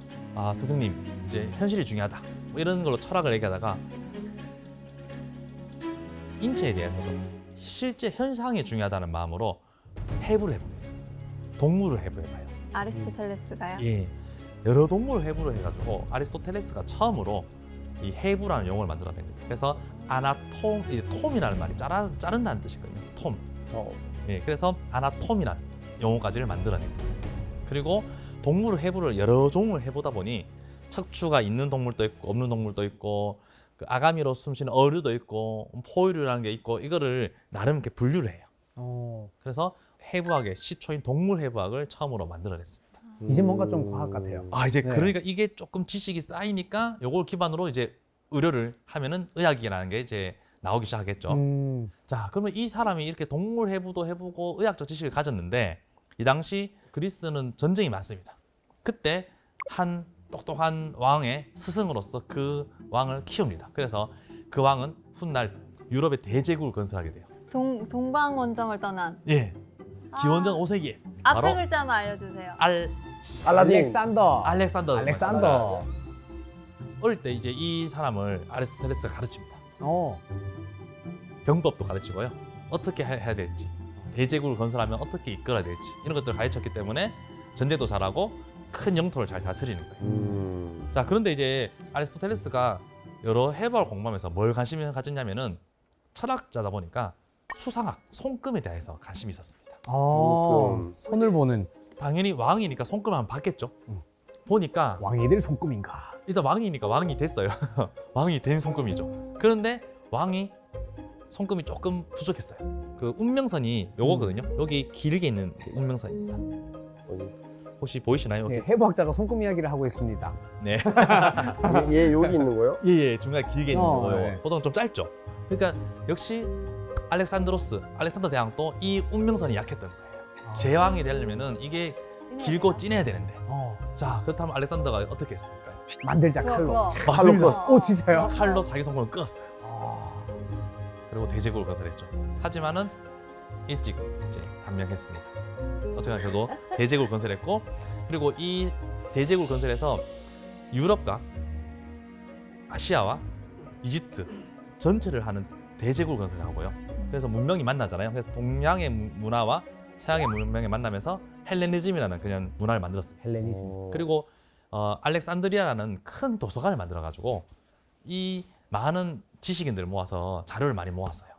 스승님 이제 현실이 중요하다 뭐 이런 걸로 철학을 얘기하다가 인체에 대해서도 실제 현상이 중요하다는 마음으로 해부를 해봅니다. 동물을 해부해봐요. 아리스토텔레스가요? 예, 여러 동물을 해부를 해가지고 아리스토텔레스가 처음으로 이 해부라는 용어를 만들어냅니다. 그래서 이제 톰이라는 말이 자른다는 뜻이거든요. 톰. 예, 그래서 아나톰이라는 용어까지를 만들어냅니다. 그리고 동물을 해부를 여러 종을 해보다 보니 척추가 있는 동물도 있고 없는 동물도 있고 그 아가미로 숨쉬는 어류도 있고 포유류라는 게 있고 이거를 나름 이렇게 분류를 해요. 그래서 해부학의 시초인 동물 해부학을 처음으로 만들어냈습니다. 이제 뭔가 좀 과학 같아요. 이제 네. 그러니까 이게 조금 지식이 쌓이니까 이걸 기반으로 이제 의료를 하면은 의학이라는 게 이제 나오기 시작하겠죠. 자, 그러면 이 사람이 이렇게 동물 해부도 해보고 의학적 지식을 가졌는데 이 당시 그리스는 전쟁이 많습니다. 그때 한 똑똑한 왕의 스승으로서 그 왕을 키웁니다. 그래서 그 왕은 훗날 유럽의 대제국을 건설하게 돼요. 동방원정을 떠난. 예. 기원전 5세기에 앞에 바로 글자만 알려주세요. 알라딘. 알렉산더. 어릴 때 이제 이 사람을 아리스토텔레스가 가르칩니다. 어. 병법도 가르치고요. 어떻게 해야 될지, 대제국을 건설하면 어떻게 이끌어야 될지 이런 것들을 가르쳤기 때문에 전쟁도 잘하고 큰 영토를 잘 다스리는 거예요. 자, 그런데 이제 아리스토텔레스가 여러 해부학을 공부하면서 뭘 관심을 가졌냐면은 철학자다 보니까 수상학, 손금에 대해서 관심이 있었습니다. 손을 보는. 당연히 왕이니까 손금을 한번 봤겠죠. 보니까 왕이 될 손금인가. 일단 왕이니까 왕이 됐어요. 왕이 된 손금이죠. 그런데 왕이 손금이 조금 부족했어요. 그 운명선이 요거거든요. 여기 길게 있는 게 운명선입니다. 혹시 보이시나요? 네, 해부학자가 손금 이야기를 하고 있습니다. 네. 얘 여기 있는 거요? 예, 중간에 길게 있는 거예요. 네. 보통 좀 짧죠. 그러니까 역시 알렉산더 대왕도 이 운명선이 약했던 거예요. 제왕이 되려면은 이게 길고 진해야 되는데. 자, 그렇다면 알렉산더가 어떻게 했을까요? 만들자 칼로. 맞습니다. 오, 진짜요? 칼로 자기 손금을 끄었어요. 그리고 대제국을 건설했죠. 하지만은 일찍 이제 단명했습니다. 어쨌거나 저도 대제국을 건설했고, 그리고 이 대제국을 건설해서 유럽과 아시아와 이집트 전체를 하는 대제국을 건설하고요. 그래서 문명이 만나잖아요. 그래서 동양의 문화와 서양의 문명이 만나면서 헬레니즘이라는 그냥 문화를 만들었습니다. 헬레니즘. 그리고 알렉산드리아라는 큰 도서관을 만들어가지고 이 많은 지식인들을 모아서 자료를 많이 모았어요.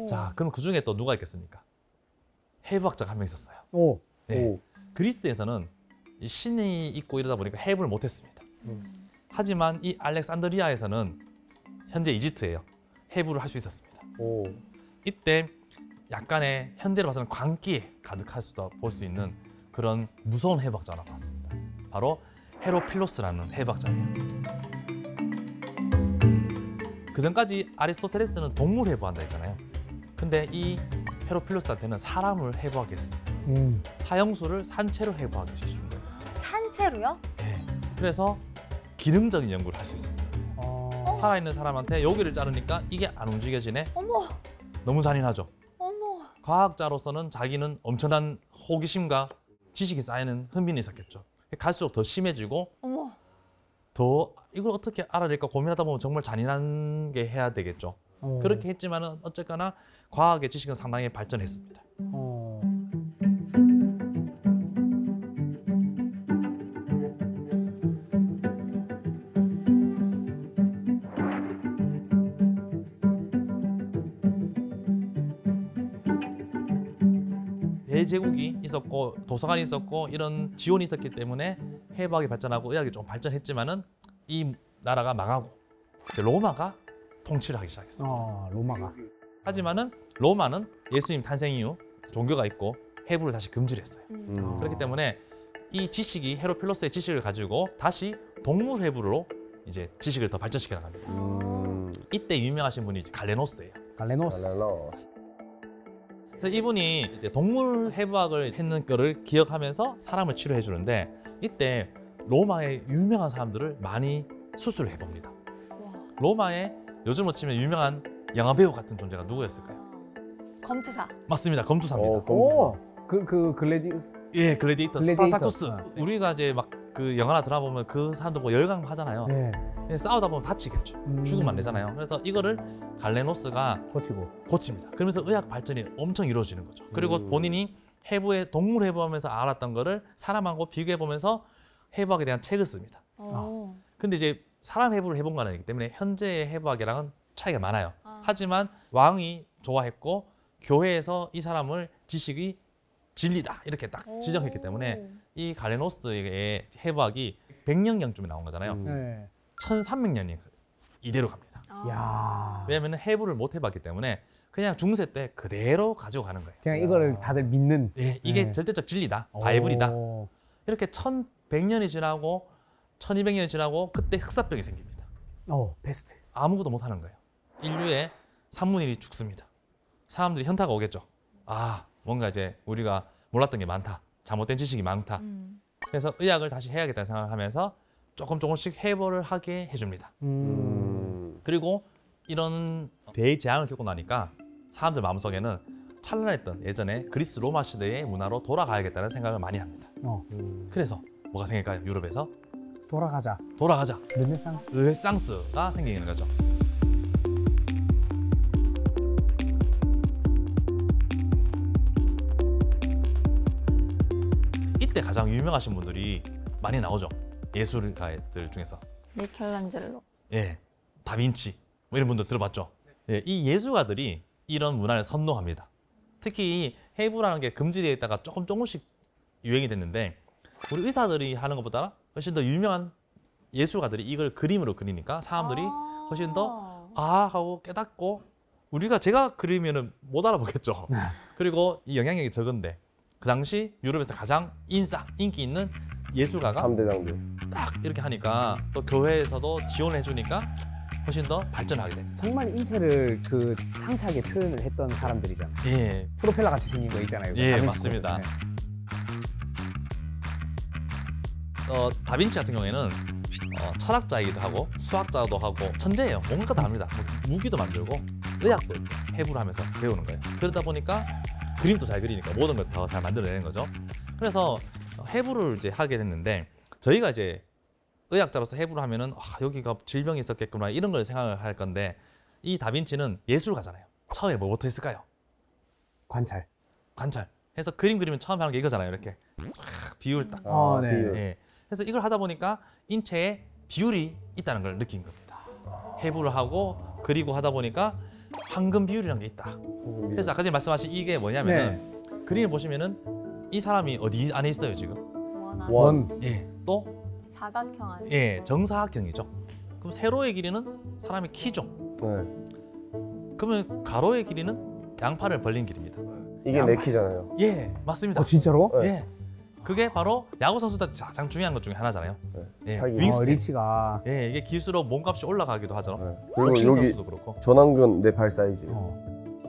자, 그럼 그 중에 또 누가 있겠습니까? 해부학자가 한 명 있었어요. 네. 그리스에서는 이 신이 있고 이러다 보니까 해부를 못했습니다. 하지만 이 알렉산드리아에서는 현재 이집트예요. 해부를 할 수 있었습니다. 이때 약간의 현재로 봐서는 광기에 가득할 수도 볼 수 있는 그런 무서운 해부학자가 나타났습니다. 바로 헤로필로스라는 해부학자예요. 그 전까지 아리스토텔레스는 동물 해부한다 했잖아요. 근데 이 헤로필로스한테는 사람을 해부하게 했습니다. 사형수를 산채로 해부하게 해준 거예요. 산채로요? 네. 그래서 기능적인 연구를 할 수 있었어요. 살아있는 사람한테 여기를 자르니까 이게 안 움직여지네. 어머. 너무 잔인하죠. 어머. 과학자로서는 자기는 엄청난 호기심과 지식이 쌓이는 흥미는 있었겠죠. 갈수록 더 심해지고 어머. 더 이걸 어떻게 알아낼까 고민하다 보면 정말 잔인한 게 해야 되겠죠. 그렇게 했지만은 어쨌거나 과학의 지식은 상당히 발전했습니다. 대제국이 있었고 도서관이 있었고 이런 지원이 있었기 때문에 해부학이 발전하고 의학이 좀 발전했지만은 이 나라가 망하고 이제 로마가 통치를 하기 시작했습니다. 로마가. 하지만은 로마는 예수님 탄생 이후 종교가 있고 해부를 다시 금지를 했어요. 그렇기 때문에 이 지식이 헤로필로스의 지식을 가지고 다시 동물 해부로 이제 지식을 더 발전시켜 나갑니다. 이때 유명하신 분이 이제 갈레노스예요. 갈레노스. 그래서 이분이 이제 동물 해부학을 했는 거를 기억하면서 사람을 치료해 주는데 이때 로마의 유명한 사람들을 많이 수술을 해봅니다. 로마의 요즘으로 치면 유명한 영화배우 같은 존재가 누구였을까요? 검투사. 맞습니다. 검투사입니다. 그 글래디우스. 예, 글래디에이터, 글래디에이터. 스파르타쿠스. 우리가 이제 막 그 영화나 드라마 보면 그 사람들 뭐 열광하잖아요. 네. 싸우다 보면 다치겠죠. 죽으면 안 되잖아요. 그래서 이거를 갈레노스가 고칩니다. 그러면서 의학 발전이 엄청 이루어지는 거죠. 그리고 본인이 해부에 동물 해부하면서 알았던 거를 사람하고 비교해 보면서 해부학에 대한 책을 씁니다. 근데 이제 사람 해부를 해본 건 아니기 때문에 현재의 해부학이랑은 차이가 많아요. 하지만 왕이 좋아했고 교회에서 이 사람을 지식이 진리다 이렇게 딱 지정했기 때문에 이 갈레노스의 해부학이 100년경쯤에 나온 거잖아요. 1300년이 이대로 갑니다. 왜냐하면 해부를 못 해봤기 때문에 그냥 중세 때 그대로 가지고 가는 거예요. 그냥 이거를 다들 믿는. 네, 이게 절대적 진리다, 바이블이다. 이렇게 1100년이 지나고 1200년이 지나고 그때 흑사병이 생깁니다. 베스트. 아무것도 못하는 거예요. 인류의 3분의 1이 죽습니다. 사람들이 현타가 오겠죠. 아, 뭔가 이제 우리가 몰랐던 게 많다. 잘못된 지식이 많다. 그래서 의학을 다시 해야겠다는 생각을 하면서 조금씩 해보를 하게 해줍니다. 그리고 이런 대재앙을 겪고 나니까 사람들 마음속에는 찬란했던 예전에 그리스 로마 시대의 문화로 돌아가야겠다는 생각을 많이 합니다. 그래서 뭐가 생길까요? 유럽에서 돌아가자. 르네상스. 르네상스가 생기는 거죠. 이때 가장 유명하신 분들이 많이 나오죠. 예술가들 중에서. 미켈란젤로. 예, 다빈치 뭐 이런 분들 들어봤죠. 예, 이 예술가들이 이런 문화를 선도합니다. 특히 해부라는 게 금지되어 있다가 조금씩 유행이 됐는데 우리 의사들이 하는 것보다 훨씬 더 유명한 예술가들이 이걸 그림으로 그리니까 사람들이 훨씬 더 하고 깨닫고 제가 그리면은 못 알아보겠죠. 그리고 이 영향력이 적은데 그 당시 유럽에서 가장 인기 있는 예술가가 3대 장들. 딱 이렇게 하니까 또 교회에서도 지원을 해주니까 훨씬 더 발전하게 됩니다. 정말 인체를 그 상세하게 표현을 했던 사람들이잖아요. 예, 프로펠러 같이 생긴 거 있잖아요. 예, 다빈치 맞습니다. 네. 다빈치 같은 경우에는 철학자이기도 하고 수학자도 하고 천재예요. 뭔가 다 합니다. 무기도 만들고 의학도 이렇게 해부를 하면서 배우는 거예요. 그러다 보니까 그림도 잘 그리니까 모든 걸 다 잘 만들어내는 거죠. 그래서 해부를 이제 하게 됐는데 저희가 이제 의학자로서 해부를 하면은 여기가 질병이 있었겠구나 이런 걸 생각을 할 건데 이 다빈치는 예술가잖아요. 처음에 뭐부터 했을까요? 관찰. 해서 그림 그리면 처음 하는 게 이거잖아요. 이렇게 쫙 비율 딱. 네. 비율. 예. 그래서 이걸 하다 보니까 인체에 비율이 있다는 걸 느낀 겁니다. 해부를 하고 그리고 하다 보니까 황금 비율이라는 게 있다. 그래서 아까 전에 말씀하신 이게 뭐냐면은 그림을 보시면은 이 사람이 어디 안에 있어요 지금? 원. 예. 또 사각형 안에. 예, 정사각형이죠. 그럼 세로의 길이는 사람의 키죠. 네. 그러면 가로의 길이는 양팔을 벌린 길입니다. 이게 내 키잖아요. 예, 맞습니다. 진짜로? 네. 예. 그게 바로 야구 선수들 가장 중요한 것 중에 하나잖아요. 네. 예, 팔기. 윙스팬. 리치가. 예, 이게 길수록 몸값이 올라가기도 하죠. 네. 복싱 그리고 여기 선수도 그렇고. 전완근 내 발 사이즈.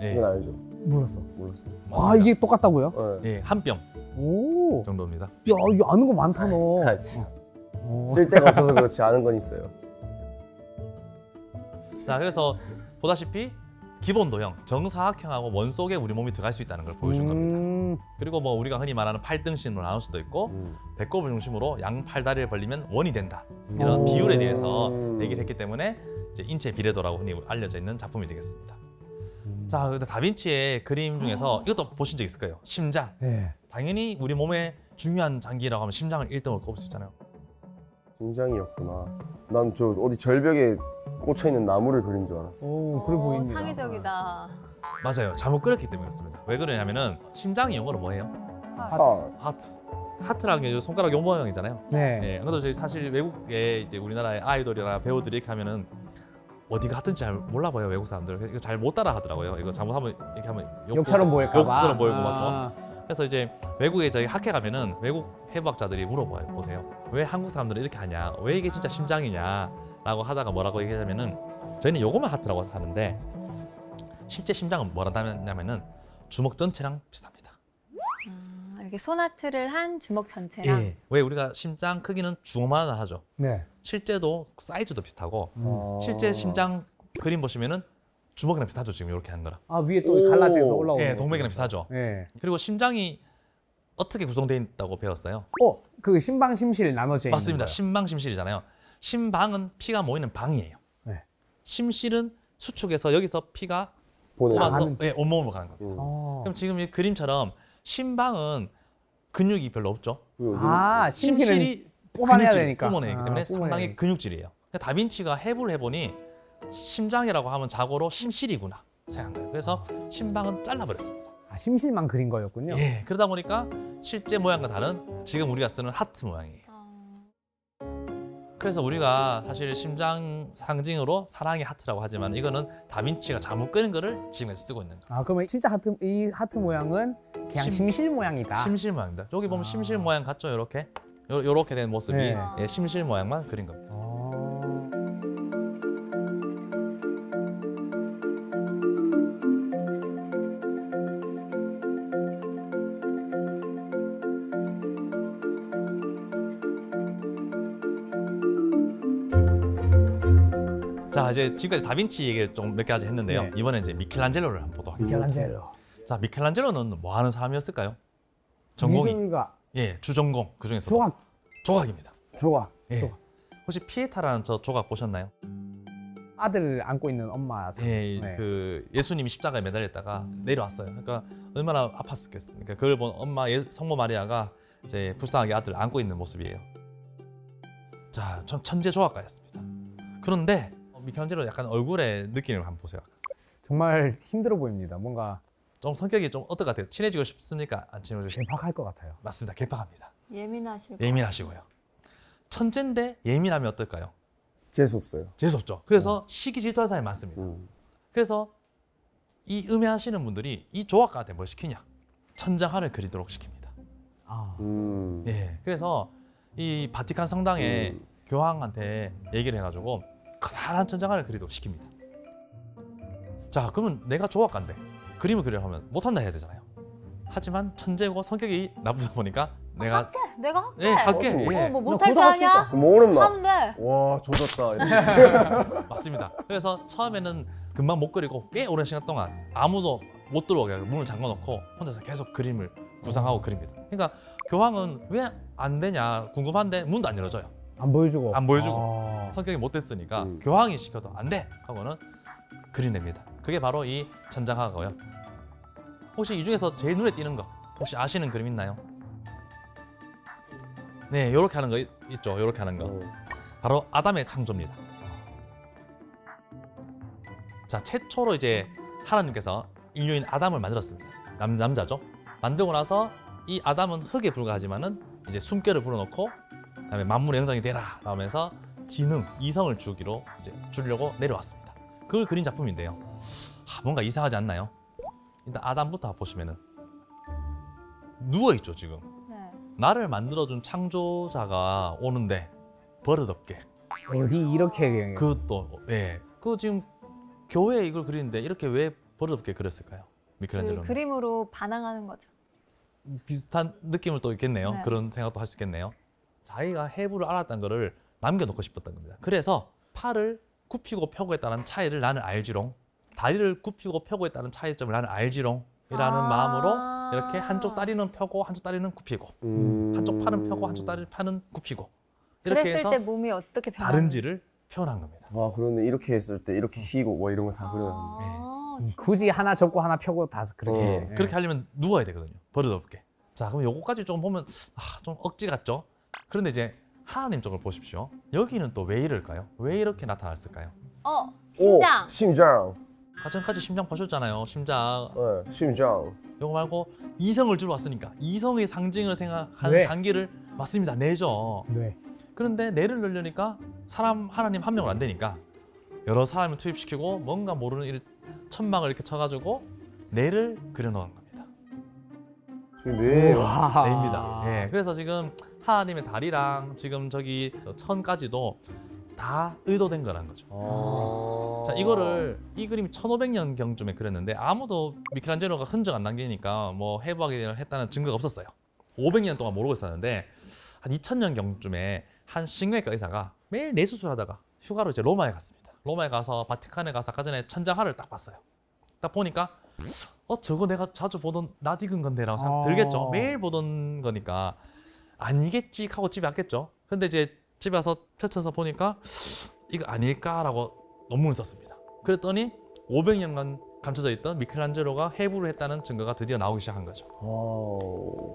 예, 이건 알죠? 몰랐어. 몰랐어요. 맞습니다. 이게 똑같다고요? 네. 예, 한 뼘 오. 정도입니다. 야, 이거 아는 거 많다 너. 아, 참. 쓸 데가 없어서 그렇지 아는 건 있어요. 자, 그래서 보다시피 기본 도형, 정사각형하고 원 속에 우리 몸이 들어갈 수 있다는 걸 보여준 겁니다. 그리고 뭐 우리가 흔히 말하는 팔등신으로 나눌 수도 있고 배꼽을 중심으로 양팔다리를 벌리면 원이 된다. 이런 비율에 대해서 얘기를 했기 때문에 이제 인체 비례도라고 흔히 알려져 있는 작품이 되겠습니다. 자, 근데 다빈치의 그림 중에서 이것도 보신 적 있을 거예요. 심장. 네. 당연히 우리 몸의 중요한 장기라고 하면 심장을 1등으로 꼽을 수 있잖아요. 심장이었구나. 난 저 어디 절벽에 꽂혀 있는 나무를 그린 줄 알았어. 오, 그래 보입니다. 창의적이다. 맞아요. 잘못 그렸기 때문에 그렇습니다. 왜 그러냐면은 심장이 영어로 뭐예요? 하트. 하트라는 게 손가락 요 모양이잖아요. 네. 예, 그래도 저희 사실 외국에 이제 우리나라의 아이돌이나 배우들이 이렇게 하면은 어디가 하트인지 잘 몰라 봐요 외국 사람들. 이거 잘 못 따라 하더라고요. 이거 잘못하면 이렇게 하면 욕처럼 보일까 봐. 욕처럼 보이고 맞죠. 그래서 이제 외국에 저희 학회 가면은 외국 해부학자들이 물어봐요. 보세요. 왜 한국 사람들은 이렇게 하냐? 왜 이게 진짜 심장이냐?라고 하다가 뭐라고 얘기하냐면은 저희는 요것만 하트라고 하는데 실제 심장은 뭐라고 하냐면은 주먹 전체랑 비슷합니다. 이렇게 손아트를 한 주먹 전체랑. 예. 왜 우리가 심장 크기는 주먹만 하죠. 네. 실제도 사이즈도 비슷하고 실제 심장 그림 보시면은 주먹이랑 비슷하죠. 지금 이렇게 하는 거랑. 위에 또 갈라지면서 올라오는. 예, 동맥이랑 비슷하죠. 네. 그리고 심장이 어떻게 구성되어 있다고 배웠어요? 그 심방 심실 나눠져 있는 맞습니다. 거예요. 심방 심실이잖아요. 심방은 피가 모이는 방이에요. 네. 심실은 수축해서 여기서 피가 보내. 뽑아서 온몸으로 가는 겁니다. 어. 그럼 지금 이 그림처럼 심방은 근육이 별로 없죠. 심실은 뽑아내야 근육질, 되니까. 뿜어내기 때문에 뿜어내야 상당히 되니까. 근육질이에요. 그러니까 다빈치가 해부를 해보니 심장이라고 하면 자고로 심실이구나 생각한 거예요. 그래서 심방은 잘라버렸습니다. 심실만 그린 거였군요. 예, 그러다 보니까 실제 모양과 다른 지금 우리가 쓰는 하트 모양이에요. 그래서 우리가 사실 심장 상징으로 사랑의 하트라고 하지만 이거는 다빈치가 잘못 그린 거를 지금까지 쓰고 있는 거예요. 그러면 진짜 이 하트 모양은 그냥 심실 모양이다. 심실 모양입니다. 여기 보면 심실 모양 같죠? 이렇게 된 모습이 네. 예, 심실 모양만 그린 겁니다. 자, 이제 지금까지 다빈치 얘기를 좀 몇 가지 했는데요. 네. 이번에 이제 미켈란젤로를 한번 보도록 하겠습니다. 미켈란젤로. 자, 미켈란젤로는 뭐 하는 사람이었을까요? 전공이 미술가 예, 주전공 그 중에서 조각. 조각입니다. 조각. 예. 조각. 혹시 피에타라는 저 조각 보셨나요? 아들을 안고 있는 엄마. 예, 네. 그 예수님이 십자가에 매달렸다가 내려왔어요. 그러니까 얼마나 아팠겠습니까? 그걸 본 엄마 성모 마리아가 이제 불쌍하게 아들을 안고 있는 모습이에요. 자, 전 천재 조각가였습니다. 그런데 미켈란젤로 약간 얼굴의 느낌을 한번 보세요. 정말 힘들어 보입니다. 뭔가 좀 성격이 좀 어떨 것 같아요? 친해지고 싶습니까? 안 친해지고 싶습니까? 개박할 것 같아요. 맞습니다. 개팍합니다. 예민하실 거. 예민하시고요. 천재인데 예민하면 어떨까요? 재수 없어요. 재수없죠. 그래서 시기 질투하는 사람이 많습니다. 그래서 이 음해하시는 분들이 이 조각가한테 뭘 시키냐? 천장화를 그리도록 시킵니다. 아. 예, 그래서 이 바티칸 성당에 교황한테 얘기를 해가지고 커다란 천장화를 그리도록 시킵니다. 자, 그러면 내가 조각가인데 그림을 그리려 하면 못한다 해야 되잖아요. 하지만 천재고 성격이 나쁘다 보니까 내가 내가 할게. 예, 할게. 어, 예, 뭐 못할 줄 그거 할수 아냐? 그럼 뭐 어렵나? 하면 돼. 와 조졌다. 이렇게. 맞습니다. 그래서 처음에는 금방 못 그리고 꽤 오랜 시간 동안 아무도 못 들어오게 문을 잠궈놓고 혼자서 계속 그림을 구상하고 그립니다. 그러니까 교황은 왜 안 되냐 궁금한데 문도 안 열어줘요. 안 보여주고. 안 보여주고. 아. 성격이 못됐으니까 교황이 시켜도 안 돼 하고는 그려냅니다. 그게 바로 이 천장화고요. 혹시 이 중에서 제일 눈에 띄는 거 혹시 아시는 그림 있나요? 네, 이렇게 하는 거 있죠. 이렇게 하는 거. 바로 아담의 창조입니다. 자, 최초로 이제 하나님께서 인류인 아담을 만들었습니다. 남자죠. 만들고 나서 이 아담은 흙에 불과하지만은 이제 숨결을 불어넣고 그다음에 만물의 영장이 되라 라면서 지능, 이성을 주기로 이제 주려고 내려왔습니다. 그걸 그린 작품인데요. 뭔가 이상하지 않나요? 일단 아담부터 보시면은 누워 있죠 지금. 네. 나를 만들어준 창조자가 오는데 버릇없게. 어디 이렇게 그것도 예. 그 지금 교회에 이걸 그리는데 이렇게 왜 버릇없게 그렸을까요? 그 미켈란젤로는. 그림으로 반항하는 거죠. 비슷한 느낌을 또 있겠네요. 네. 그런 생각도 할 수 있겠네요. 자기가 해부를 알았다는 거를 남겨놓고 싶었던 겁니다. 그래서 팔을 굽히고 펴고 했다는 차이를 나는 알지롱, 다리를 굽히고 펴고 했다는 차이점을 나는 알지롱 이라는 마음으로 이렇게 한쪽 다리는 펴고 한쪽 다리는 굽히고 한쪽 팔은 펴고 한쪽 팔은 굽히고 이렇게 그랬을 해서 때 몸이 어떻게 변하는지. 다른지를 표현한 겁니다. 아 그러네. 이렇게 했을 때 이렇게 휘고 뭐 이런 거 다 그려놨네. 굳이 하나 접고 하나 펴고 다 그렇게. 예. 그렇게 하려면 누워야 되거든요. 버릇없게. 자, 그럼 요거까지 좀 보면 좀 억지 같죠? 그런데 이제 하나님 쪽을 보십시오. 여기는 또 왜 이럴까요? 왜 이렇게 나타났을까요? 심장. 오, 심장. 가정까지 심장 보셨잖아요. 심장. 네, 심장. 요거 말고 이성을 주러 왔으니까 이성의 상징을 생각하는 뇌. 장기를 맞습니다. 뇌죠. 네. 그런데 뇌를 넣으려니까 하나님 한 명은 안 되니까 여러 사람을 투입시키고 뭔가 모르는 천막을 이렇게 쳐가지고 뇌를 그려놓은 겁니다. 네. 우와. 뇌입니다. 예, 그래서 지금 하나님의 다리랑 지금 저기 천까지도 다 의도된 거라는 거죠. 자, 이 그림이 1500년 경쯤에 그렸는데 아무도 미켈란젤로가 흔적 안 남기니까 뭐 해부하게 했다는 증거가 없었어요. 500년 동안 모르고 있었는데 한 2000년 경쯤에 한 신경외과 의사가 매일 뇌수술하다가 휴가로 이제 로마에 갔습니다. 로마에 가서 바티칸에 가서 아까 전에 천장화를 딱 봤어요. 딱 보니까 저거 내가 자주 보던 낯익은 건데라고 생각 들겠죠. 매일 보던 거니까 아니겠지 하고 집에 왔겠죠. 근데 이제 집에 와서 펼쳐서 보니까 이거 아닐까라고 논문을 썼습니다. 그랬더니 500년간 감춰져 있던 미켈란젤로가 해부를 했다는 증거가 드디어 나오기 시작한 거죠. 와우.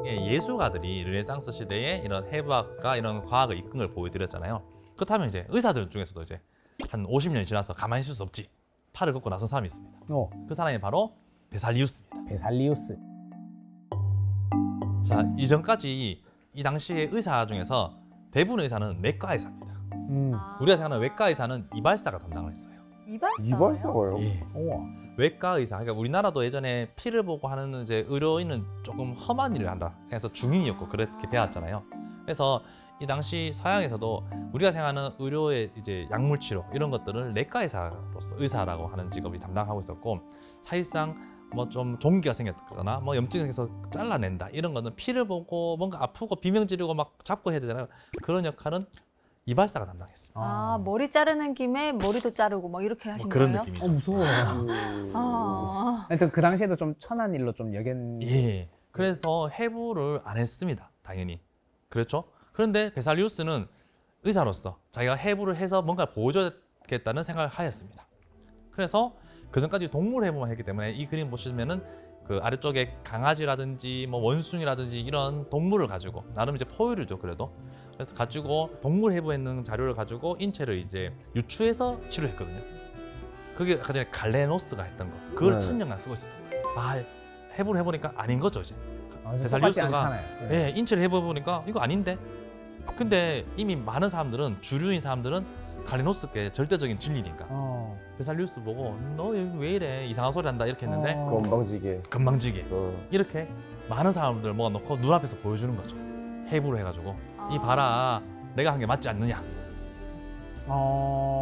예술가들이 르네상스 시대에 이런 해부학과 이런 과학을 이끈 걸 보여드렸잖아요. 그렇다면 이제 의사들 중에서도 이제 한 50년이 지나서 가만히 있을 수 없지. 팔을 걷고 나선 사람이 있습니다. 그 사람이 바로 베살리우스입니다. 베살리우스. 자, 이전까지 이 당시의 의사 중에서 대부분의 의사는 내과 의사입니다. 우리가 생각하는 외과 의사는 이발사가 담당을 했어요. 이발사가요? 예. 우와. 외과 의사. 그러니까 우리나라도 예전에 피를 보고 하는 이제 의료인은 조금 험한 일을 한다. 그래서 중인이었고 그렇게 배웠잖아요. 그래서 이 당시 서양에서도 우리가 생각하는 의료의 이제 약물 치료 이런 것들을 내과 의사라고 하는 직업이 담당하고 있었고, 사실상 뭐 좀 종기가 생겼거나 뭐 염증이 생겨서 잘라낸다 이런 거는 피를 보고 뭔가 아프고 비명 지르고 막 잡고 해야 되잖아요. 그런 역할은 이발사가 담당했습니다. 아, 머리 자르는 김에 머리도 자르고 막 이렇게 하신 뭐 그런 거예요? 느낌이죠. 무서워. 아, 하여튼 그 당시에도 좀 천한 일로 좀 여긴. 예. 그래서 해부를 안 했습니다. 당연히. 그렇죠? 그런데 베살리우스는 의사로서 자기가 해부를 해서 뭔가 보여줘야겠다는 생각을 하였습니다. 그래서 그 전까지 동물 해부만 했기 때문에 이 그림 보시면은 그 아래쪽에 강아지라든지 뭐 원숭이라든지 이런 동물을 가지고 나름 이제 포유류죠. 그래도 그래서 가지고 동물 해부했는 자료를 가지고 인체를 이제 유추해서 치료했거든요. 그게 아까 전에 갈레노스가 했던 거. 그걸 네. 1000년간 쓰고 있었다. 아, 해부를 해보니까 아닌 거죠 이제. 똑같지 베살리우스가 않잖아요. 네. 예, 인체를 해보니까 이거 아닌데. 근데 이미 많은 사람들은 주류인 사람들은 갈레노스께 절대적인 진리니까 베살리우스 보고 너 왜 이래 이상한 소리 한다 이렇게 했는데 건방지게. 건방지게 어. 이렇게 많은 사람들 모아놓고 눈앞에서 보여주는 거죠. 해부를 해가지고 이 봐라 내가 한 게 맞지 않느냐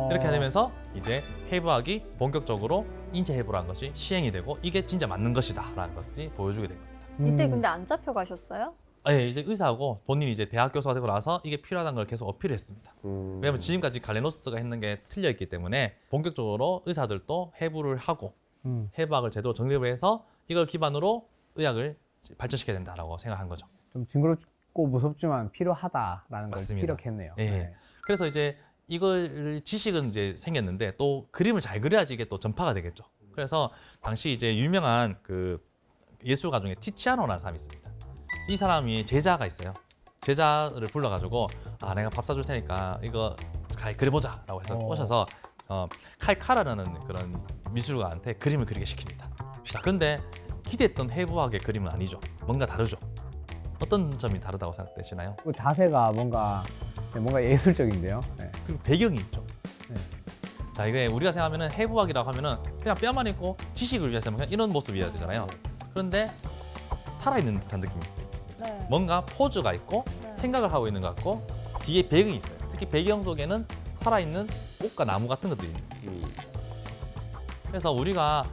이렇게 되면서 이제 해부학이 본격적으로 인체 해부라는 것이 시행이 되고 이게 진짜 맞는 것이다 라는 것을 보여주게 된 겁니다. 이때 근데 안 잡혀가셨어요? 예, 이제 의사하고 본인이 이제 대학 교수가 되고 나서 이게 필요하다는 걸 계속 어필을 했습니다. 왜냐면 지금까지 갈레노스가 했는 게 틀려 있기 때문에 본격적으로 의사들도 해부를 하고 해부학을 제대로 정립을 해서 이걸 기반으로 의학을 발전시켜야 된다라고 생각한 거죠. 좀 징그럽고 무섭지만 필요하다라는 걸 맞습니다. 피력했네요. 예. 네. 그래서 이제 이걸 지식은 이제 생겼는데 또 그림을 잘 그려야지 이게 또 전파가 되겠죠. 그래서 당시 이제 유명한 그 예술가 중에 티치아노라는 사람이 있습니다. 이 사람이 제자가 있어요. 제자를 불러가지고 아 내가 밥 사줄 테니까 이거 잘 그려보자라고 해서 꼬셔서 칼카라라는 그런 미술가한테 그림을 그리게 시킵니다. 자, 근데 기대했던 해부학의 그림은 아니죠. 뭔가 다르죠. 어떤 점이 다르다고 생각되시나요? 그 자세가 뭔가 예술적인데요. 네. 그리고 배경이 있죠. 네. 자, 이게 우리가 생각하면은 해부학이라고 하면은 그냥 뼈만 있고 지식을 위해서 그냥 이런 모습이어야 되잖아요. 그런데 살아있는 듯한 느낌이 있습니다. 네. 뭔가 포즈가 있고 네. 생각을 하고 있는 것 같고 뒤에 배경이 있어요. 특히 배경 속에는 살아있는 꽃과 나무 같은 것들이 있습니다. 그래서 우리가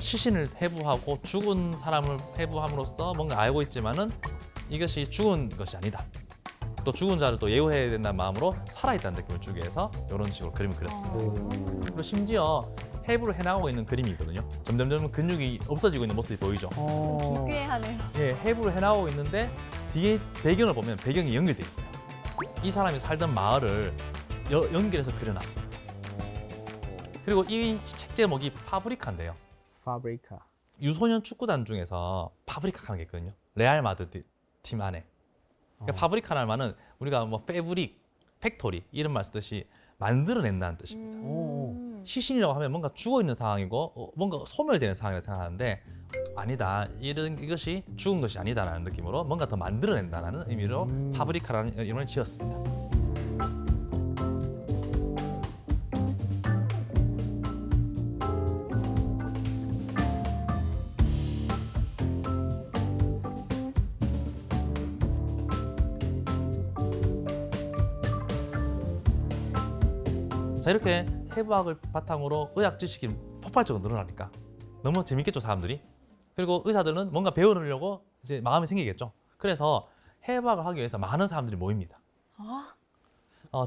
시신을 해부하고 죽은 사람을 해부함으로써 뭔가 알고 있지만은 이것이 죽은 것이 아니다. 또 죽은 자를 또 예우해야 된다는 마음으로 살아있다는 느낌을 주기 위해서 이런 식으로 그림을 그렸습니다. 그리고 심지어 해부를 해나가고 있는 그림이 있거든요. 점점 근육이 없어지고 있는 모습이 보이죠. 좀 기괴하네요. 예, 해부를 해나가고 있는데 뒤에 배경을 보면 배경이 연결돼 있어요. 이 사람이 살던 마을을 연결해서 그려놨습니다. 그리고 이 책 제목이 파브리카인데요. 파브리카. 유소년 축구단 중에서 파브리카라는 게 있거든요. 레알 마드리드 팀 안에. 그러니까 파브리카라는 말은 우리가 뭐 패브릭, 팩토리 이런 말 쓰듯이 만들어낸다는 뜻입니다. 시신이라고 하면 뭔가 죽어 있는 상황이고 뭔가 소멸되는 상황이라고 생각하는데 아니다. 이것이 죽은 것이 아니다라는 느낌으로 뭔가 더 만들어낸다는 의미로 파브리카라는 이름을 지었습니다. 자, 이렇게 해부학을 바탕으로 의학 지식이 폭발적으로 늘어나니까 너무 재밌겠죠, 사람들이. 그리고 의사들은 뭔가 배우려고 이제 마음이 생기겠죠. 그래서 해부학을 하기 위해서 많은 사람들이 모입니다.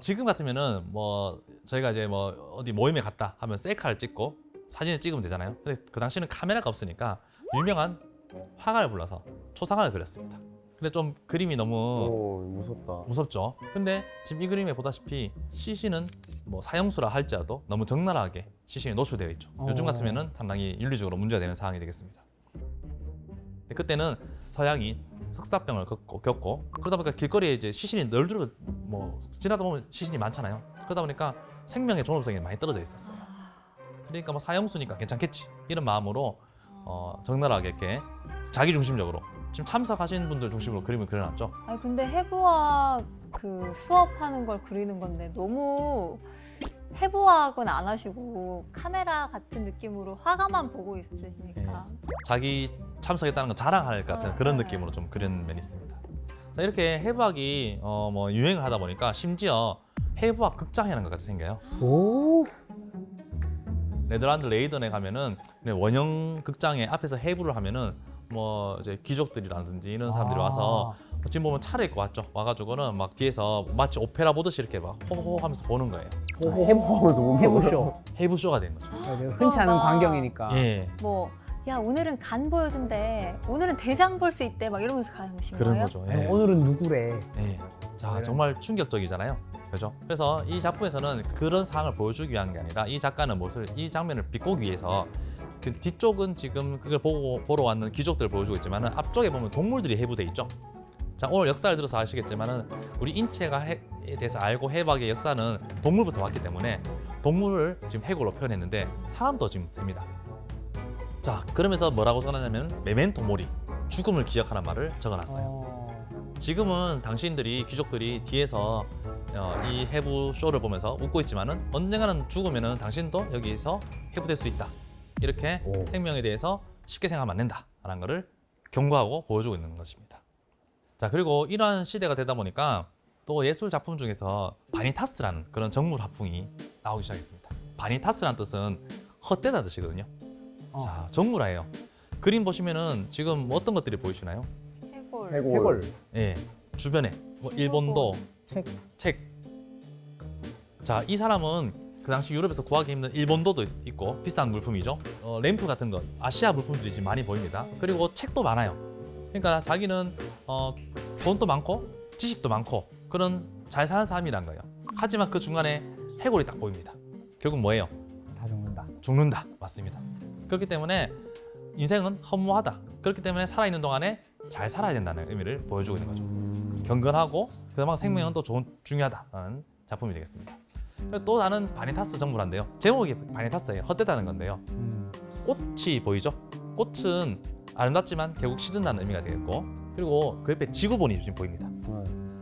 지금 같으면은 뭐 저희가 이제 뭐 어디 모임에 갔다 하면 셀카를 찍고 사진을 찍으면 되잖아요. 근데 그 당시에는 카메라가 없으니까 유명한 화가를 불러서 초상화를 그렸습니다. 근데 좀 그림이 너무 무섭다. 무섭죠. 근데 지금 이 그림에 보다시피 시신은 뭐 사형수라 할지라도 너무 적나라하게 시신이 노출되어 있죠. 요즘 같으면은 상당히 윤리적으로 문제가 되는 상황이 되겠습니다. 근데 그때는 서양이 흑사병을 겪고 그러다 보니까 길거리에 이제 시신이 널브러 뭐 지나다 보면 시신이 많잖아요. 그러다 보니까 생명의 존엄성이 많이 떨어져 있었어요. 그러니까 뭐 사형수니까 괜찮겠지 이런 마음으로 적나라하게 이렇게 자기중심적으로 지금 참석하신 분들 중심으로 그림을 그려놨죠. 아니 근데 해부학 그 수업하는 걸 그리는 건데 너무 해부학은 안 하시고 카메라 같은 느낌으로 화가만 보고 있으시니까 자기 참석했다는 걸 자랑할 것 같은 그런 네. 느낌으로 좀 그린 면이 있습니다. 자, 이렇게 해부학이 뭐 유행을 하다 보니까 심지어 해부학 극장이라는 것까지 생겨요. 오. 네덜란드 레이던에 가면은 원형 극장에 앞에서 해부를 하면은 뭐 이제 귀족들이라든지 이런 사람들이 와서 지금 보면 차를 입고 왔죠. 와가지고는 막 뒤에서 마치 오페라 보듯이 이렇게 막 호호 하면서 보는 거예요. 해부하면서 못 해부쇼. 해부쇼가 된 거죠. 흔치 않은 막- 광경이니까. 예, 뭐, 야, 오늘은 간 보여준대. 오늘은 대장 볼 수 있대. 막 이러면서 가신 그런 거예요? 거죠. 예. 오늘은 누구래? 예. 자, 정말 충격적이잖아요. 그죠? 그래서 이 작품에서는 그런 상황을 보여주기 위한 게 아니라 이 작가는 이 장면을 비꼬기 위해서 그 뒤쪽은 지금 그걸 보러 왔는 귀족들을 보여주고 있지만은 앞쪽에 보면 동물들이 해부돼 있죠. 자, 오늘 역사를 들어서 아시겠지만은 우리 인체에 대해서 알고 해부학의 역사는 동물부터 왔기 때문에 동물을 지금 해골로 표현했는데 사람도 지금 씁니다. 자, 그러면서 뭐라고 써놨냐면 메멘토 모리, 죽음을 기억하는 말을 적어놨어요. 지금은 당신들이 귀족들이 뒤에서 이 해부 쇼를 보면서 웃고 있지만은 언젠가는 죽으면은 당신도 여기서 해부될 수 있다. 이렇게 오. 생명에 대해서 쉽게 생각하면 안 된다라는 것을 경고하고 보여주고 있는 것입니다. 자, 그리고 이러한 시대가 되다 보니까 또 예술 작품 중에서 바니타스라는 그런 정물 화풍이 나오기 시작했습니다. 바니타스라는 뜻은 헛되다는 뜻이거든요. 자, 정물화예요. 그림 보시면은 지금 어떤 것들이 보이시나요? 해골. 해골. 예, 주변에 뭐 일본도 책. 자, 이 사람은 그 당시 유럽에서 구하기 힘든 일본도도 있고 비싼 물품이죠. 램프 같은 거 아시아 물품들이 지금 많이 보입니다. 그리고 책도 많아요. 그러니까 자기는 돈도 많고 지식도 많고 그런 잘 사는 사람이란 거예요. 하지만 그 중간에 해골이 딱 보입니다. 결국 뭐예요? 다 죽는다. 죽는다. 맞습니다. 그렇기 때문에 인생은 허무하다. 그렇기 때문에 살아있는 동안에 잘 살아야 된다는 의미를 보여주고 있는 거죠. 경건하고 그나마 생명은 또 중요하다라는 작품이 되겠습니다. 그리고 또 다른 바니타스 정물화인데요. 제목이 바니타스예요. 헛되다는 건데요. 꽃이 보이죠? 꽃은 아름답지만 결국 시든다는 의미가 되겠고, 그리고 그 옆에 지구본이 지금 보입니다.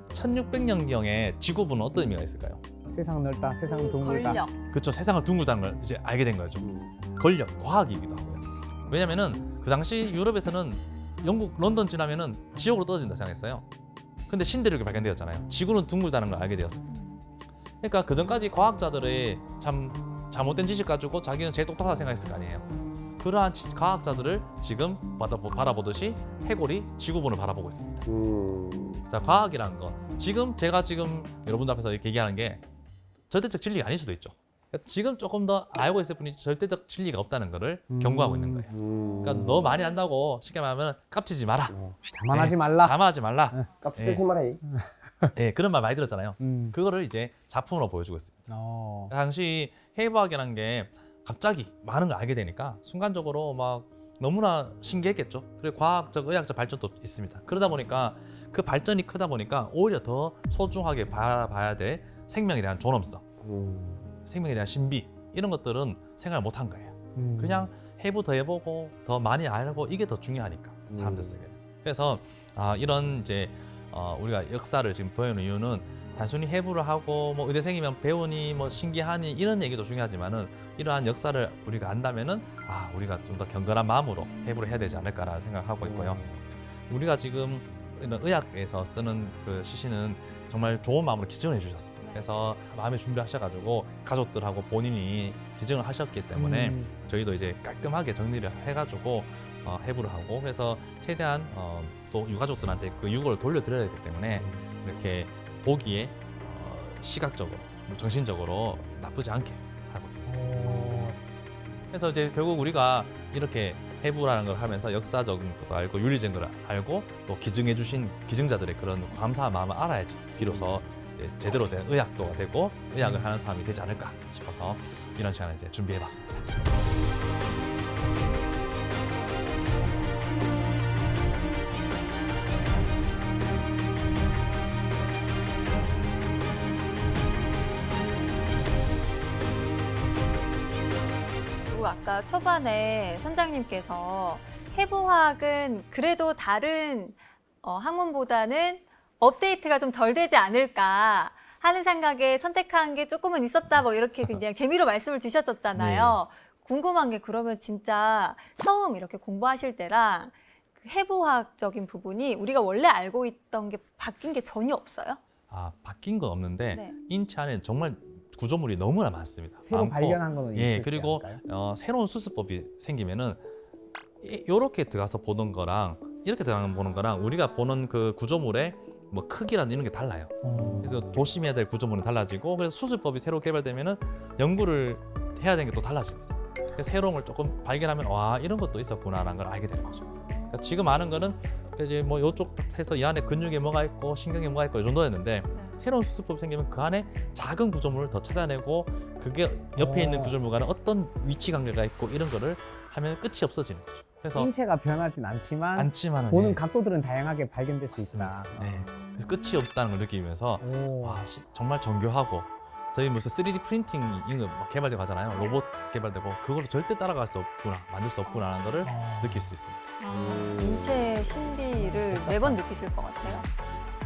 1600년경에 지구본은 어떤 의미가 있을까요? 세상 넓다, 세상 둥글다. 권력. 그렇죠. 세상을 둥글다는 걸 이제 알게 된 거죠. 권력, 과학이기도 하고요. 왜냐면은 그 당시 유럽에서는 영국 런던 지나면은 지옥으로 떨어진다 생각했어요. 근데 신대륙이 발견되었잖아요. 지구는 둥글다는 걸 알게 되었습니다. 그러니까 그 전까지 과학자들의 참 잘못된 지식 가지고 자기는 제일 똑똑하다 생각했을 거 아니에요. 그러한 과학자들을 지금 바라보듯이 해골이 지구본을 바라보고 있습니다. 자, 과학이라는 거. 제가 지금 여러분들 앞에서 이렇게 얘기하는 게 절대적 진리가 아닐 수도 있죠. 그러니까 지금 조금 더 알고 있을 뿐이지 절대적 진리가 없다는 것을 경고하고 있는 거예요. 그러니까 너 많이 안다고 쉽게 말하면 깝치지 마라. 자만하지 말라. 자만하지 말라. 깝치지 마라. 네, 그런 말 많이 들었잖아요. 그거를 이제 작품으로 보여주고 있습니다. 당시 해부학이라는 게 갑자기 많은 걸 알게 되니까 순간적으로 막 너무나 신기했겠죠. 그리고 과학적, 의학적 발전도 있습니다. 그러다 보니까 그 발전이 크다 보니까 오히려 더 소중하게 봐야 될 생명에 대한 존엄성, 생명에 대한 신비 이런 것들은 생각을 못한 거예요. 그냥 해부 더 해보고 더 많이 알고 이게 더 중요하니까 사람들 속에. 그래서 이런 이제 우리가 역사를 지금 보여주는 이유는 단순히 해부를 하고 뭐 의대생이면 배우니 뭐 신기하니 이런 얘기도 중요하지만은 이러한 역사를 우리가 안다면은 우리가 좀 더 경건한 마음으로 해부를 해야 되지 않을까라는 생각하고 있고요. 우리가 지금 이런 의학에서 쓰는 그 시신은 정말 좋은 마음으로 기증을 해주셨습니다. 그래서 마음의 준비하셔가지고 가족들하고 본인이 기증을 하셨기 때문에 저희도 이제 깔끔하게 정리를 해가지고 해부를 하고, 그래서 최대한 또 유가족들한테 그 유골을 돌려드려야 되기 때문에 이렇게 보기에 시각적으로, 정신적으로 나쁘지 않게 하고 있습니다. 그래서 이제 결국 우리가 이렇게 해부라는 걸 하면서 역사적인 것도 알고 윤리적인 걸 알고 또 기증해주신 기증자들의 그런 감사한 마음을 알아야지 비로소 이제 제대로 된 의학도가 되고 의학을 하는 사람이 되지 않을까 싶어서 이런 시간을 이제 준비해봤습니다. 아까 초반에 선장님께서 해부학은 그래도 다른 학문보다는 업데이트가 좀 덜 되지 않을까 하는 생각에 선택한 게 조금은 있었다, 뭐 이렇게 그냥 재미로 말씀을 주셨었잖아요. 궁금한 게, 그러면 진짜 처음 이렇게 공부하실 때랑 그 해부학적인 부분이 우리가 원래 알고 있던 게 바뀐 게 전혀 없어요? 바뀐 건 없는데 네. 인체 안에 정말 구조물이 너무나 많습니다. 새로 많고, 발견한 거는 예, 있을지 그리고 않을까요? 새로운 수술법이 생기면은 이렇게 들어가서 보는 거랑 이렇게 들어가서 보는 거랑 우리가 보는 그 구조물의 뭐 크기라는 이런 게 달라요. 그래서 조심해야 될 구조물은 달라지고, 그래서 수술법이 새로 개발되면은 연구를 해야 되는 게 또 달라집니다. 그래서 새로운 걸 조금 발견하면 와, 이런 것도 있었구나라는 걸 알게 되는 거죠. 그러니까 지금 아는 거는 이제 뭐 이쪽 해서 이 안에 근육에 뭐가 있고 신경에 뭐가 있고 이 정도였는데, 새로운 수술법이 생기면 그 안에 작은 구조물을 더 찾아내고 그게 옆에 있는 구조물과는 어떤 위치 관계가 있고 이런 거를 하면 끝이 없어지는 거죠. 그래서 인체가 변하진 않지만 않지만은 보는 네. 각도들은 다양하게 발견될 수 맞습니다. 있다. 네. 그래서 끝이 없다는 걸 느끼면서 오. 와, 정말 정교하고, 저희 무슨 3D 프린팅 이런 거 개발되고 하잖아요. 로봇 개발되고 그걸로 절대 따라갈 수 없구나, 만들 수 없구나라는 거를 느낄 수 있습니다. 인체의 신비를 매번 느끼실 것 같아요.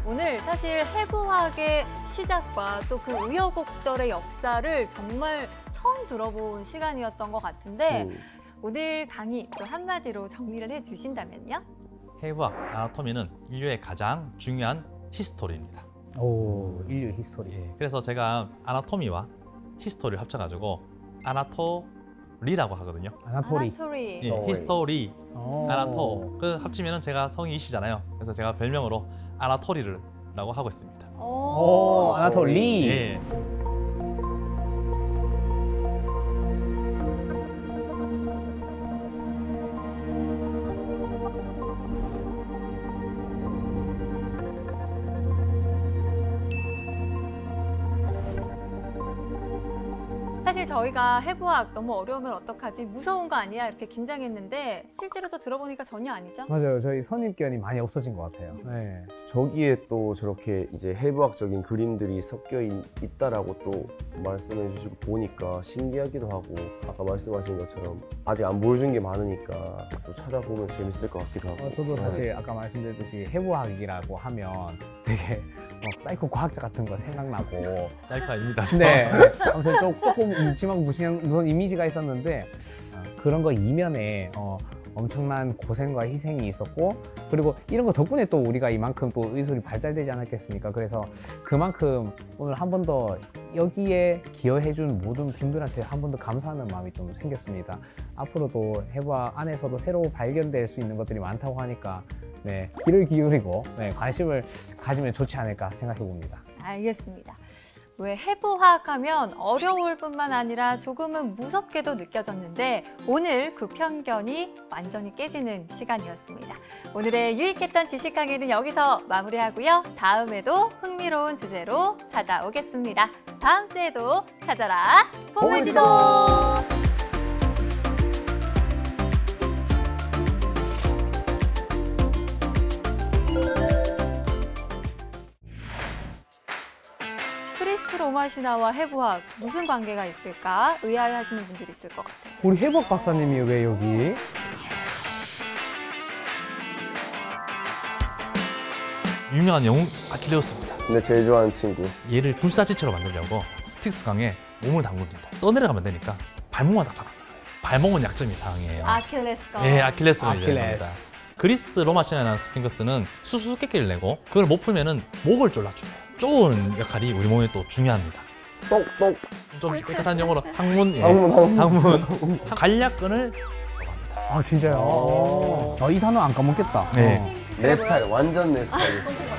오늘 사실 해부학의 시작과 또 그 우여곡절의 역사를 정말 처음 들어본 시간이었던 것 같은데 오늘 강의 또 한마디로 정리를 해주신다면요? 해부학, 아나토미는 인류의 가장 중요한 히스토리입니다. 오, 인류 히스토리. 예, 그래서 제가 아나토미와 히스토리를 합쳐가지고 아나토리라고 하거든요. 아나토리. 아나토리. 예, 히스토리, 오. 아나토. 그 합치면은 제가 성이 이시잖아요. 그래서 제가 별명으로 아나토리라고 하고 있습니다. 오, 아나토리. 예. 사실 저희가 해부학 너무 어려우면 어떡하지? 무서운 거 아니야? 이렇게 긴장했는데 실제로 또 들어보니까 전혀 아니죠? 맞아요. 저희 선입견이 많이 없어진 것 같아요. 네. 저기에 또 저렇게 이제 해부학적인 그림들이 섞여 있다라고 또 말씀해 주시고 보니까 신기하기도 하고, 아까 말씀하신 것처럼 아직 안 보여준 게 많으니까 또 찾아보면 재밌을 것 같기도 하고. 저도 사실 아까 말씀드렸듯이 해부학이라고 하면 되게 막 사이코 과학자 같은 거 생각나고 사이코아닙니다. 네. 아무튼 조금 음침하고 무서운 이미지가 있었는데 그런 거 이면에 엄청난 고생과 희생이 있었고, 그리고 이런 거 덕분에 또 우리가 이만큼 또 의술이 발달되지 않았겠습니까? 그래서 그만큼 오늘 한 번 더 여기에 기여해준 모든 분들한테 한 번 더 감사하는 마음이 좀 생겼습니다. 앞으로도 해부학 안에서도 새로 발견될 수 있는 것들이 많다고 하니까 네, 귀를 기울이고 관심을 가지면 좋지 않을까 생각해 봅니다. 알겠습니다. 왜 해부학 하면 어려울 뿐만 아니라 조금은 무섭게도 느껴졌는데 오늘 그 편견이 완전히 깨지는 시간이었습니다. 오늘의 유익했던 지식 강의는 여기서 마무리하고요. 다음에도 흥미로운 주제로 찾아오겠습니다. 다음 주에도 찾아라 보물지도! 그리스 로마 신화와 해부학 무슨 관계가 있을까 의아해하시는 분들이 있을 것 같아요. 우리 해부학 박사님이 왜 여기? 유명한 영웅 아킬레우스입니다. 근데 제일 좋아하는 친구. 얘를 불사지처럼 만들려고 스틱스 강에 몸을 담굽니다. 떠내려가면 되니까 발목만 딱 잡아요. 발목은 약점이 상해요. 아킬레스건. 예, 아킬레스건이 아킬레스. 됩니다. 그리스 로마 신화에 나온 스핑크스는 수수께끼를 내고 그걸 못 풀면은 목을 졸라줘요. 쪼는 역할이 우리 몸에 또 중요합니다. 똑똑. 좀 깨끗한 영어로 항문, 예. 항문. 관략근을 아 진짜요? 이 단어 안 까먹겠다. 네. 내 스타일, 완전 내 스타일이었어요.